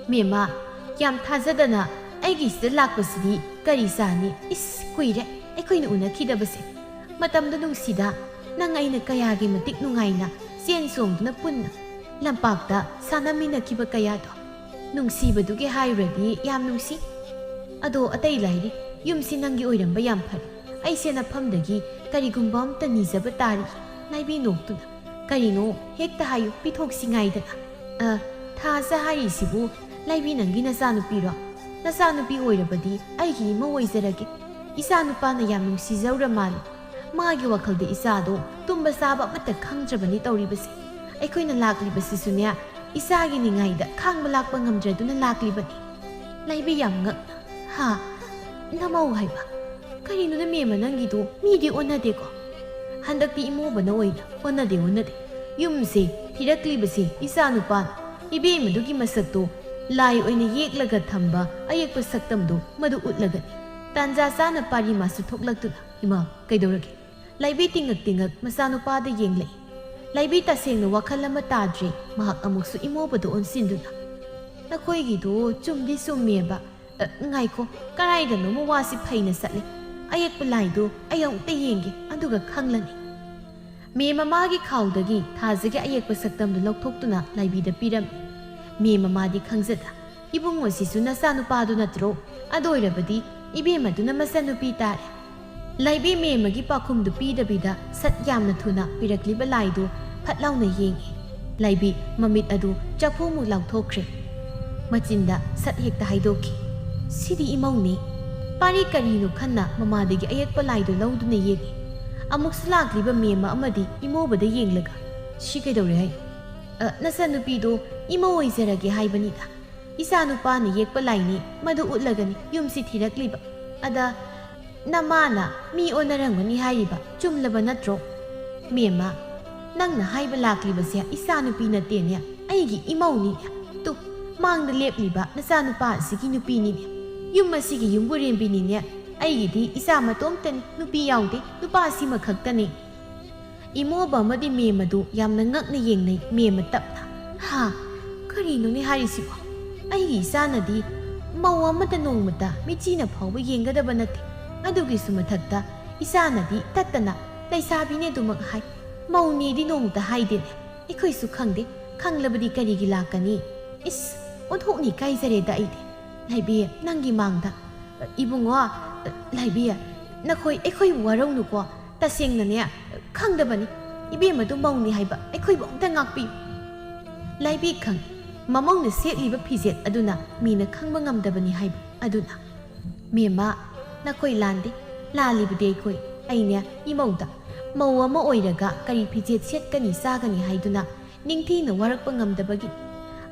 mema yam thajadana aigi sida lakpasidi kari sani is kuire aikoina unakidabase matamda nungsida nang aina kayagi matik nungaina sien somduna punna lampakta sanamina kiba kayado nungsibadugi hairadi yam nungsi ado atai lairi yumsi nangi oiramba yam phari aise nafamdagi karigumba amta nijaba tari laibi noktuna karino hekta hayu pithoksingaidana thaja hairisibu laibi nangi nasanupiro nasanupi oirabadi aigi ima oizarage isanupana yam nungsijawra mali magi wakhalde isado tumba saba mata khangdrabani tawribase aikoina laklibasisunya isagi ningaida khangba lakpa ngamdraduna laklibani ꯂꯩꯕꯤ ꯌꯥꯝ ꯉꯛꯅ ꯍꯥ ꯅꯃꯧ ꯍꯥꯏꯕ ꯀꯔꯤꯅꯣꯅ ꯃꯦꯝꯃ ꯅꯪꯒꯤꯗꯣ ꯃꯤꯗꯤ ꯑꯣꯟꯅꯗꯦꯀꯣ ꯍꯟꯗꯛꯇꯤ ꯏꯃꯣꯕꯅ ꯑꯣꯏꯅ ꯑꯣꯟꯅꯗꯦ ꯌꯨꯝꯁꯦ ꯊꯤꯔꯛꯂꯤꯕꯁꯦ ꯏꯆꯥꯅꯨꯄꯥꯅ ꯏꯕꯦꯝꯃꯗꯨꯒꯤ ꯃꯁꯛꯇꯣ ꯂꯥꯏ ꯑꯣꯏꯅ ꯌꯦꯛꯂꯒ ꯊꯝꯕ ꯑꯌꯦꯛꯄ ꯁꯛꯇꯝꯗꯣ ꯃꯗꯨ ꯎꯠꯂꯒꯅꯤ ꯇꯥꯟꯖꯥ ꯆꯥꯅ ꯄꯥꯔꯤꯃꯥꯁꯨ ꯊꯣꯛꯂꯛꯇꯨꯅ ꯏꯃꯥ ꯀꯩꯗꯧꯔꯒꯦ ꯂꯩꯕꯤ ꯇꯤꯡꯉꯛ ꯃꯆꯥꯅꯨꯄꯥꯗ ꯌꯦꯡꯂꯛꯏ ꯂꯩꯕꯤ ꯇꯁꯦꯡꯅ ꯋꯥꯈꯜ ꯑꯃ ꯇꯥꯗ꯭ꯔꯦ ꯃꯍꯥꯛ ꯑꯃꯨꯛꯁꯨ ꯏꯃꯣꯕꯗ ꯑꯣꯟꯁꯤꯟꯗꯨꯅ ꯅꯈꯣꯏꯒꯤꯗꯣ ꯆꯨꯝꯗꯤ ꯆꯨꯝꯃꯦꯕ ꯉꯥꯏꯈꯣ ꯀꯔꯥꯏꯗꯅꯣꯃ ꯋꯥꯁꯤ ꯐꯩꯅ ꯆꯠꯂꯦ ꯑꯌꯦꯛꯄ ꯂꯥꯏꯗꯣ ꯑꯩ ꯑꯃꯨꯛꯇ ꯌꯦꯡꯒꯦ ꯑꯗꯨꯒ ꯈꯪꯂꯅꯤ ꯃꯦꯝ ꯃꯃꯥꯒꯤ ꯈꯥꯎꯗꯒꯤ ꯊꯥꯖꯒꯤ ꯑꯌꯦꯛꯄ ꯁꯛꯇꯝꯗꯨ ꯂꯧꯊꯣꯛꯇꯨꯅ ꯂꯥꯏꯕꯤꯗ ꯄꯤꯔꯝꯃꯤ ꯃꯦꯝ ꯃꯃꯥꯗꯤ ꯈꯪꯖꯗ ꯏꯕꯨꯡꯉꯣꯁꯤꯁꯨ ꯅꯆꯥꯅꯨꯄꯥꯗꯨ ꯅꯠꯇ꯭ꯔꯣ ꯑꯗꯨ ꯑꯣꯏꯔꯕꯗꯤ ꯏꯕꯦꯝꯃꯗꯨꯅ ꯃꯆꯟꯅꯨꯄꯤ ꯇꯥꯔꯦ ꯂꯥꯏꯕꯤ ꯃꯦꯝꯃꯒꯤ ꯄꯥꯈꯨꯝꯗꯨ ꯄꯤꯗꯕꯤꯗ ꯁꯠ ꯌꯥꯝꯅ ꯊꯨꯅ ꯄꯤꯔꯛꯂꯤꯕ ꯂꯥꯏꯗꯨ ꯐꯠ ꯂꯥꯎꯅ ꯌꯦꯡꯉꯤ ꯂꯥꯏꯕꯤ ꯃꯃꯤꯠ ꯑꯗꯨ ꯆꯐꯨꯃꯨꯛ ꯂꯥꯎꯊꯣꯛꯈ꯭ꯔꯦ ꯃꯆꯤꯟꯗ ꯁꯠ ꯍꯦꯛꯇ ꯍꯥꯏꯗꯣꯛꯈꯤ ꯁꯤꯗꯤ ꯏꯃꯧꯅꯤ ꯄꯥꯔꯤ ꯀꯔꯤꯅꯣ ꯈꯟꯅ ꯃꯃꯥꯗꯒꯤ ꯑꯌꯦꯛꯄ ꯂꯥꯏꯗꯨ ꯂꯧꯗꯨꯅ ꯌꯦꯡꯉꯤ ꯑꯃꯨꯛꯁꯨ ꯂꯥꯛꯂꯤꯕ ꯃꯦꯝꯃ ꯑꯃꯗꯤ ꯏꯃꯣꯕꯗ ꯌꯦꯡꯂꯒ ꯁꯤ ꯀꯩꯗꯧꯔꯦ ꯍꯥꯏ ꯅꯆꯟꯅꯨꯄꯤꯗꯣ ꯏꯃꯧ ꯑꯣꯏꯖꯔꯒꯦ ꯍꯥꯏꯕꯅꯤꯗ ꯏꯆꯥꯅꯨꯄꯥꯅ ꯌꯦꯛꯄ ꯂꯥꯏꯅꯤ ꯃꯗꯨ ꯎꯠꯂꯒꯅꯤ ꯌꯨꯝꯁꯤ ꯊꯤꯔꯛꯂꯤꯕ ꯑꯗ ꯅꯃꯥꯅ ꯃꯤ ꯑꯣꯟꯅꯔꯝꯒꯅꯤ ꯍꯥꯏꯔꯤꯕ ꯆꯨꯝꯂꯕ ꯅꯠꯇ꯭ꯔꯣ ꯃꯦꯝꯃ ꯅꯪꯅ ꯍꯥꯏꯕ ꯂꯥꯛꯂꯤꯕꯁꯦ ꯏꯆꯥꯅꯨꯄꯤ ꯅꯠꯇꯦꯅꯦ ꯑꯩꯒꯤ ꯏꯃꯧꯅꯤꯅꯦ ꯇꯨ ꯃꯥꯡꯗ ꯂꯦꯞꯂꯤꯕ ꯅꯆꯥꯅꯨꯄꯥ ꯑꯁꯤꯒꯤ ꯅꯨꯄꯤꯅꯤꯅꯦ ꯌꯨꯝ ꯑꯁꯤꯒꯤ ꯌꯨꯝꯕꯨꯔꯦꯝꯕꯤꯅꯤꯅꯦ ꯑꯩꯒꯤꯗꯤ ꯏꯆꯥ ꯃꯇꯣꯝꯇꯅꯤ ꯅꯨꯄꯤ ꯌꯥꯎꯗꯦ ꯅꯨꯄꯥ ꯑꯁꯤꯃ ꯈꯛꯇꯅꯤ ꯏꯃꯣꯕ ꯑꯃꯗꯤ ꯃꯦꯝꯃꯗꯨ ꯌꯥꯝꯅ ꯉꯛꯅ ꯌꯦꯡꯅꯩ ꯃꯦꯝꯃ ꯇꯞꯅ ꯍꯥ ꯀꯔꯤꯅꯣꯅꯦ ꯍꯥꯏꯔꯤꯁꯤꯕꯣ ꯑꯩꯒꯤ ꯏꯆꯥꯅꯗꯤ ꯃꯧ ꯑꯃꯗ ꯅꯣꯡꯃꯇ ꯃꯤꯆꯤꯅ ꯐꯥꯎꯕ ꯌꯦꯡꯒꯗꯕ ꯅꯠꯇꯦ ꯑꯗꯨꯒꯤꯁꯨ ꯃꯊꯛꯇ ꯏꯆꯥꯅꯗꯤ ꯇꯠꯇꯅ ꯂꯩꯁꯥꯕꯤꯅꯦ ꯑꯗꯨꯃꯛ ꯍꯥꯏ ꯃꯧꯅꯦꯗꯤ ꯅꯣꯡꯃꯇ ꯍꯥꯏꯗꯦꯅꯦ ꯑꯩꯈꯣꯏꯁꯨ ꯈꯪꯗꯦ ꯈꯪꯂꯕꯗꯤ ꯀꯔꯤꯒꯤ ꯂꯥꯛꯀꯅꯤ ꯏꯁ ꯑꯣꯟꯊꯣꯛꯅꯤ ꯀꯥꯏꯖꯔꯦꯗ ꯑꯩꯗꯤ ꯂꯥꯏꯕꯤ ꯅꯪꯒꯤ ꯃꯥꯡꯗ ꯏꯕꯨꯡꯉꯣ ꯂꯥꯏꯕꯤ ꯅꯈꯣꯏ ꯑꯩꯈꯣꯏꯕꯨ ꯋꯥꯔꯧꯅꯨꯀꯣ ꯇꯁꯦꯡꯅꯅꯦ ꯈꯪꯗꯕꯅꯤ ꯏꯕꯦꯝꯃꯗꯨ ꯃꯧꯅꯤ ꯍꯥꯏꯕ ꯑꯩꯈꯣꯏꯕꯨ ꯑꯝꯇ ꯉꯥꯛꯄꯤꯌꯨ ꯂꯥꯏꯕꯤ ꯈꯪꯏ ꯃꯃꯧꯅ ꯁꯦꯠꯂꯤꯕ ꯐꯤꯖꯦꯠ ꯑꯗꯨꯅ ꯃꯤꯅ ꯈꯪꯕ ꯉꯝꯗꯕꯅꯤ ꯍꯥꯏꯕ ꯑꯗꯨꯅ ꯃꯦꯝꯃ ꯅꯈꯣꯏ ꯂꯥꯟꯗꯦ ꯂꯥꯜꯂꯤꯕꯗꯤ ꯑꯩꯅꯦ ꯏꯃꯧꯗ ꯃꯧ ꯑꯃ ꯑꯣꯏꯔꯒ ꯀꯔꯤ ꯐꯤꯖꯦꯠ ꯁꯦꯠꯀꯅꯤ ꯆꯥꯒꯅꯤ ꯍꯥꯏꯗꯨꯅ ꯅꯤꯡꯊꯤꯅ ꯋꯥꯔꯛꯄ ꯉꯝꯗꯕꯒꯤ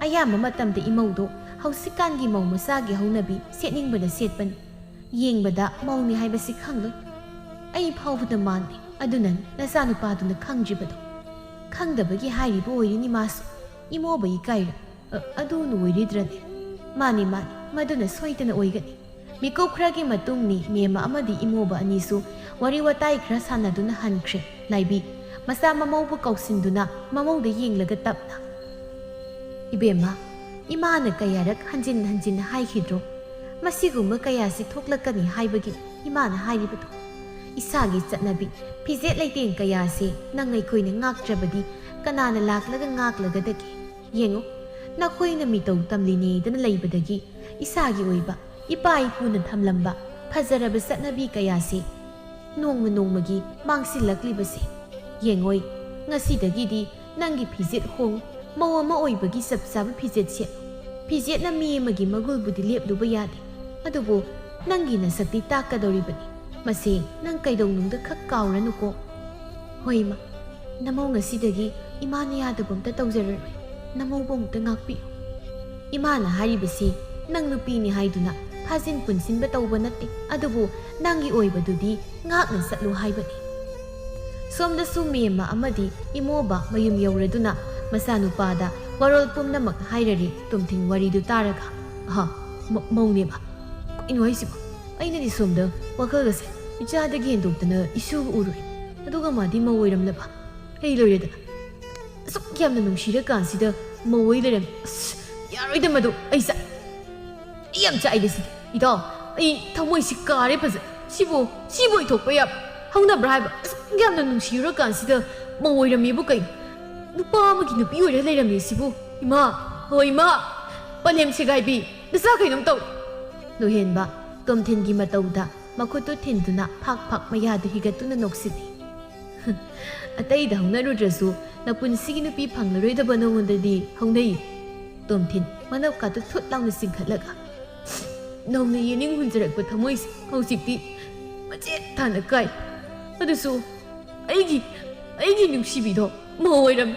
ꯑꯌꯥꯝꯕ ꯃꯇꯝꯗ ꯏꯃꯧꯗꯣ ꯍꯧꯖꯤꯛꯀꯥꯟꯒꯤ ꯃꯧ ꯃꯆꯥꯒꯤ ꯍꯧꯅꯕꯤ ꯁꯦꯠꯅꯤꯡꯕꯗ ꯁꯦꯠꯄꯅꯤ ꯌꯦꯡꯕꯗ ꯃꯧꯅꯤ ꯍꯥꯏꯕꯁꯤ ꯈꯪꯂꯣꯏ ꯑꯩ ꯐꯥꯎꯕꯗ ꯃꯥꯟꯗꯦ ꯑꯗꯨꯅꯅꯤ ꯅꯆꯥꯅꯨꯄꯥꯗꯨꯅ ꯈꯪꯗ꯭ꯔꯤꯕꯗꯣ ꯈꯪꯗꯕꯒꯤ ꯍꯥꯏꯔꯤꯕ ꯑꯣꯏꯔꯤꯅꯤ ꯃꯥꯁꯨ ꯏꯃꯣꯕ ꯏꯀꯥꯏꯔ ꯑꯗꯨꯅ ꯑꯣꯏꯔꯤꯗ꯭ꯔꯅꯦ ꯃꯥꯅꯤ ꯃꯗꯨꯅ ꯁꯣꯏꯗꯅ ꯑꯣꯏꯒꯅꯤ ꯃꯤꯀꯨꯞ ꯈꯔꯒꯤ ꯃꯇꯨꯡꯅꯤ ꯃꯦꯝꯃ ꯑꯃꯗꯤ ꯏꯃꯣꯕ ꯑꯅꯤꯁꯨ ꯋꯥꯔꯤ ꯋꯥꯇꯥꯏ ꯈꯔ ꯁꯥꯟꯅꯗꯨꯅ ꯍꯟꯈ꯭ꯔꯦ ꯂꯥꯏꯕꯤ ꯃꯆꯥ ꯃꯃꯧꯕꯨ ꯀꯧꯁꯤꯟꯗꯨꯅ ꯃꯃꯧꯗ ꯌꯦꯡꯂꯒ ꯇꯞꯅ ꯏꯕꯦꯝꯃ ꯏꯃꯥꯅ ꯀꯌꯥꯔꯛ ꯍꯟꯖꯤꯟ ꯍꯥꯏꯈꯤꯗ꯭ꯔꯣ ꯃꯁꯤꯒꯨꯝꯕ ꯀꯌꯥꯁꯤ ꯊꯣꯛꯂꯛꯀꯅꯤ ꯍꯥꯏꯕꯒꯤ ꯏꯃꯥꯅ ꯍꯥꯏꯔꯤꯕꯗꯣ ꯏꯁꯥꯒꯤ ꯆꯠꯅꯕꯤ ꯐꯤꯖꯦꯠ ꯂꯩꯇꯦꯡ ꯀꯌꯥꯁꯤ ꯅꯪ ꯑꯩꯈꯣꯏꯅ ꯉꯥꯛꯇ꯭ꯔꯕꯗꯤ ꯀꯅꯥꯅ ꯂꯥꯛꯂꯒ ꯉꯥꯛꯂꯒꯗꯒꯦ ꯌꯦꯡꯉꯨ ꯅꯈꯣꯏꯅ ꯃꯤꯇꯧ ꯇꯝꯂꯤꯅꯦꯗꯅ ꯂꯩꯕꯗꯒꯤ ꯏꯁꯥꯒꯤ ꯑꯣꯏꯕ ꯏꯄꯥ ꯏꯄꯨꯅ ꯊꯝꯂꯝꯕ ꯐꯖꯔꯕ ꯆꯠꯅꯕꯤ ꯀꯌꯥꯁꯤ ꯅꯣꯡꯃ ꯅꯣꯡꯃꯒꯤ ꯃꯥꯡꯁꯤꯜꯂꯛꯂꯤꯕꯁꯦ ꯌꯦꯡꯉꯣꯏ ꯉꯁꯤꯗꯒꯤꯗꯤ ꯅꯪꯒꯤ ꯐꯤꯖꯦꯠ ꯍꯣꯡ ꯃꯧ ꯑꯃ ꯑꯣꯏꯕꯒꯤ ꯆꯞ ꯆꯥꯕ ꯐꯤꯖꯦꯠ ꯁꯦꯠꯂꯨ ꯐꯤꯖꯦꯠꯅ ꯃꯤ ꯑꯃꯒꯤ ꯃꯒꯨꯜꯕꯨꯗꯤ ꯂꯦꯞꯂꯨꯕ ꯌꯥꯗꯦ ꯑꯗꯨꯕꯨ ꯅꯪꯒꯤ ꯅꯁꯛꯇꯤ ꯇꯥꯛꯀꯗꯧꯔꯤꯕꯅꯤ ꯃꯁꯤ ꯅꯪ ꯀꯩꯗꯧꯅꯨꯡꯗ ꯈꯛ ꯀꯥꯎꯔꯅꯨꯀꯣ ꯍꯣꯏ ꯏꯃꯥ ꯅꯃꯧ ꯉꯁꯤꯗꯒꯤ ꯏꯃꯥꯅ ꯌꯥꯗꯕ ꯑꯝꯇ ꯇꯧꯖꯔꯔꯣꯏ ꯅꯃꯧꯕꯨ ꯑꯃꯨꯛꯇ ꯉꯥꯛꯄꯤꯌꯨ ꯏꯃꯥꯅ ꯍꯥꯏꯔꯤꯕꯁꯤ ꯅꯪ ꯅꯨꯄꯤꯅꯤ ꯍꯥꯏꯗꯨꯅ ꯐꯥꯖꯤꯟ ꯄꯨꯟꯁꯤꯟꯕ ꯇꯧꯕ ꯅꯠꯇꯦ ꯑꯗꯨꯕꯨ ꯅꯪꯒꯤ ꯑꯣꯏꯕꯗꯨꯗꯤ ꯉꯥꯛꯅ ꯆꯠꯂꯨ ꯍꯥꯏꯕꯅꯤ ꯁꯣꯝꯗꯁꯨ ꯃꯦꯝꯃ ꯑꯃꯗꯤ ꯏꯃꯣꯕ ꯃꯌꯨꯝ ꯌꯧꯔꯗꯨꯅ ꯃꯆꯥꯅꯨꯄꯥꯗ ꯋꯥꯔꯣꯜ ꯄꯨꯝꯅꯃꯛ ꯍꯥꯏꯔꯔꯤ ꯇꯨꯝꯊꯤꯟ ꯋꯥꯔꯤꯗꯨ ꯇꯥꯔꯒ ꯃꯧꯅꯦꯕ ꯀꯩꯅꯣ ꯍꯥꯏꯁꯤꯕꯣ ꯑꯩꯅꯗꯤ ꯁꯣꯝꯗ ꯋꯥꯈꯜꯒꯁꯦ ꯏꯆꯥꯗꯒꯤ ꯍꯦꯟꯗꯣꯛꯇꯅ ꯏꯁꯨꯒ ꯎꯔꯨꯏ ꯑꯗꯨꯒ ꯃꯥꯗꯤ ꯃꯧ ꯑꯣꯏꯔꯝꯂꯕ ꯑꯩ ꯂꯣꯏꯔꯦꯗꯅ ꯑꯁꯨꯛ ꯌꯥꯝꯅ ꯅꯨꯡꯁꯤꯔꯀꯥꯟꯁꯤꯗ ꯃꯧ ꯑꯣꯏ ꯂꯩꯔꯝꯃꯤ ꯑꯁ ꯌꯥꯔꯣꯏꯗ ꯃꯗꯨ ꯑꯩ ꯌꯥꯝ ꯆꯥꯛꯏꯗ ꯁꯤꯗꯤ ꯏꯇꯥꯎ ꯑꯩ ꯊꯃꯣꯏꯁꯤ ꯀꯥꯔꯦ ꯐꯖꯅ ꯁꯤꯕꯨ ꯑꯣꯏꯊꯣꯛꯄ ꯌꯥꯕ ꯍꯧꯅꯕ꯭ꯔꯥ ꯍꯥꯏꯕ ꯑꯁꯨꯛ ꯌꯥꯝꯅ ꯅꯨꯡꯁꯤꯔꯀꯥꯟꯁꯤꯗ ꯃꯧ ꯑꯣꯏꯔꯝꯃꯦꯕꯨ ꯀꯩꯅꯣ ꯅꯨꯄꯥ ꯑꯃꯒꯤ ꯅꯨꯄꯤ ꯑꯣꯏꯔ ꯂꯩꯔꯝꯃꯦ ꯁꯤꯕꯨ ꯏꯃꯥ ꯍꯣꯏ ꯏꯃꯥ ꯄꯂꯦꯝ ꯁꯦꯒꯥꯏꯕꯤ ꯅꯆꯥ ꯀꯩꯅꯣꯝ ꯇꯧ ꯂꯣꯏꯍꯦꯟꯕ ꯇꯣꯝꯊꯤꯟꯒꯤ ꯃꯇꯧꯗ ꯃꯈꯨꯠꯇꯨ ꯊꯤꯟꯗꯨꯅ ꯐꯥꯛ ꯃꯌꯥꯗꯨ ꯍꯤꯒꯠꯇꯨꯅ ꯅꯣꯛꯁꯤꯜꯂꯤ ꯑꯇꯩꯗ ꯍꯧꯅꯔꯨꯗ꯭ꯔꯁꯨ ꯅꯄꯨꯟꯁꯤꯒꯤ ꯅꯨꯄꯤ ꯐꯪꯂꯔꯣꯏꯗꯕ ꯅꯉꯣꯟꯗꯗꯤ ꯍꯧꯅꯩ ꯇꯣꯝꯊꯤꯟ ꯃꯅꯞꯀꯥꯗꯨ ꯊꯨꯠ ꯂꯥꯎꯅ ꯆꯤꯡꯈꯠꯂꯒ ꯅꯧꯅ ꯌꯦꯅꯤꯡ ꯍꯨꯟꯖꯔꯛꯄ ꯊꯃꯣꯏꯁꯤ ꯍꯧꯖꯤꯛꯇꯤ ꯃꯆꯦꯠ ꯊꯥꯅ ꯀꯥꯏ ꯑꯗꯨꯁꯨ ꯑꯩꯒꯤ ꯅꯨꯡꯁꯤꯕꯤꯗꯣ ꯃꯧ ꯑꯣꯏꯔꯝꯃꯤ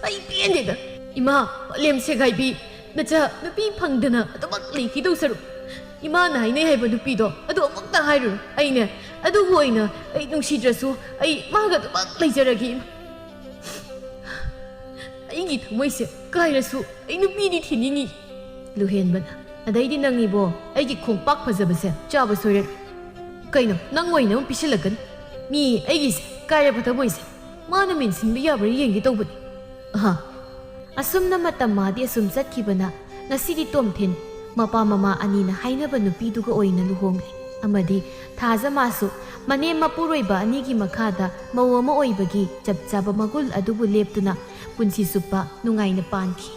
ꯑꯩ ꯄꯦꯟꯗꯦꯗ ꯏꯃꯥ ꯄꯂꯦꯝ ꯁꯦꯒꯥꯏꯕꯤ ꯅꯆꯥ ꯅꯨꯄꯤ ꯐꯪꯗꯅ ꯑꯗꯨꯃꯛ ꯂꯩꯈꯤꯗꯧ ꯁꯔꯨꯛ ꯏꯃꯥꯅ ꯍꯥꯏꯅꯩ ꯍꯥꯏꯕ ꯅꯨꯄꯤꯗꯣ ꯑꯗꯨ ꯑꯃꯨꯛꯇ ꯍꯥꯏꯔꯨ ꯑꯩꯅꯦ ꯑꯗꯨꯕꯨ ꯑꯣꯏꯅ ꯑꯩ ꯅꯨꯡꯁꯤꯗ꯭ꯔꯁꯨ ꯑꯩ ꯃꯥꯒ ꯑꯗꯨꯃꯛ ꯂꯩꯖꯔꯒꯦ ꯑꯩꯒꯤ ꯊꯃꯣꯏꯁꯦ ꯀꯥꯏꯔꯁꯨ ꯑꯩ ꯅꯨꯄꯤꯗꯤ ꯊꯤꯅꯤꯡꯉꯤ ꯂꯨꯍꯦꯟꯕꯅ ꯑꯗꯩꯗꯤ ꯅꯪꯏꯕꯣ ꯑꯩꯒꯤ ꯈꯣꯡꯄꯥꯛ ꯐꯖꯕꯁꯦ ꯆꯥꯕ ꯁꯣꯏꯔꯦ ꯀꯩꯅꯣ ꯅꯪ ꯑꯣꯏꯅ ꯑꯃꯨꯛ ꯄꯤꯁꯤꯜꯂꯛꯀꯅꯤ ꯃꯤ ꯑꯩꯒꯤꯁꯦ ꯀꯥꯏꯔꯕ ꯊꯃꯣꯏꯁꯦ ꯃꯥꯅ ꯃꯦꯟꯁꯤꯟꯕ ꯌꯥꯕ꯭ꯔꯥ ꯌꯦꯡꯒꯦ ꯇꯧꯕꯅꯤ ꯑꯁꯨꯝꯅ ꯃꯇꯝ ꯃꯥꯗꯤ ꯑꯁꯨꯝ ꯆꯠꯈꯤꯕꯅ ꯉꯁꯤꯗꯤ ꯇꯣꯝꯊꯤꯟ ꯃꯄꯥ ꯃꯃꯥ ꯑꯅꯤꯅ ꯍꯥꯏꯅꯕ ꯅꯨꯄꯤꯗꯨꯒ ꯑꯣꯏꯅ ꯂꯨꯍꯣꯡꯂꯦ ꯑꯃꯗꯤ ꯊꯥꯖ ꯃꯥꯁꯨ ꯃꯅꯦꯝ ꯃꯄꯨꯔꯣꯏꯕ ꯑꯅꯤꯒꯤ ꯃꯈꯥꯗ ꯃꯧ ꯑꯃ ꯑꯣꯏꯕꯒꯤ ꯆꯞ ꯆꯥꯕ ꯃꯒꯨꯟ ꯑꯗꯨꯕꯨ ꯂꯦꯞꯇꯨꯅ ꯄꯨꯟꯁꯤ ꯆꯨꯞꯄ ꯅꯨꯡꯉꯥꯏꯅ ꯄꯥꯟꯈꯤ꯫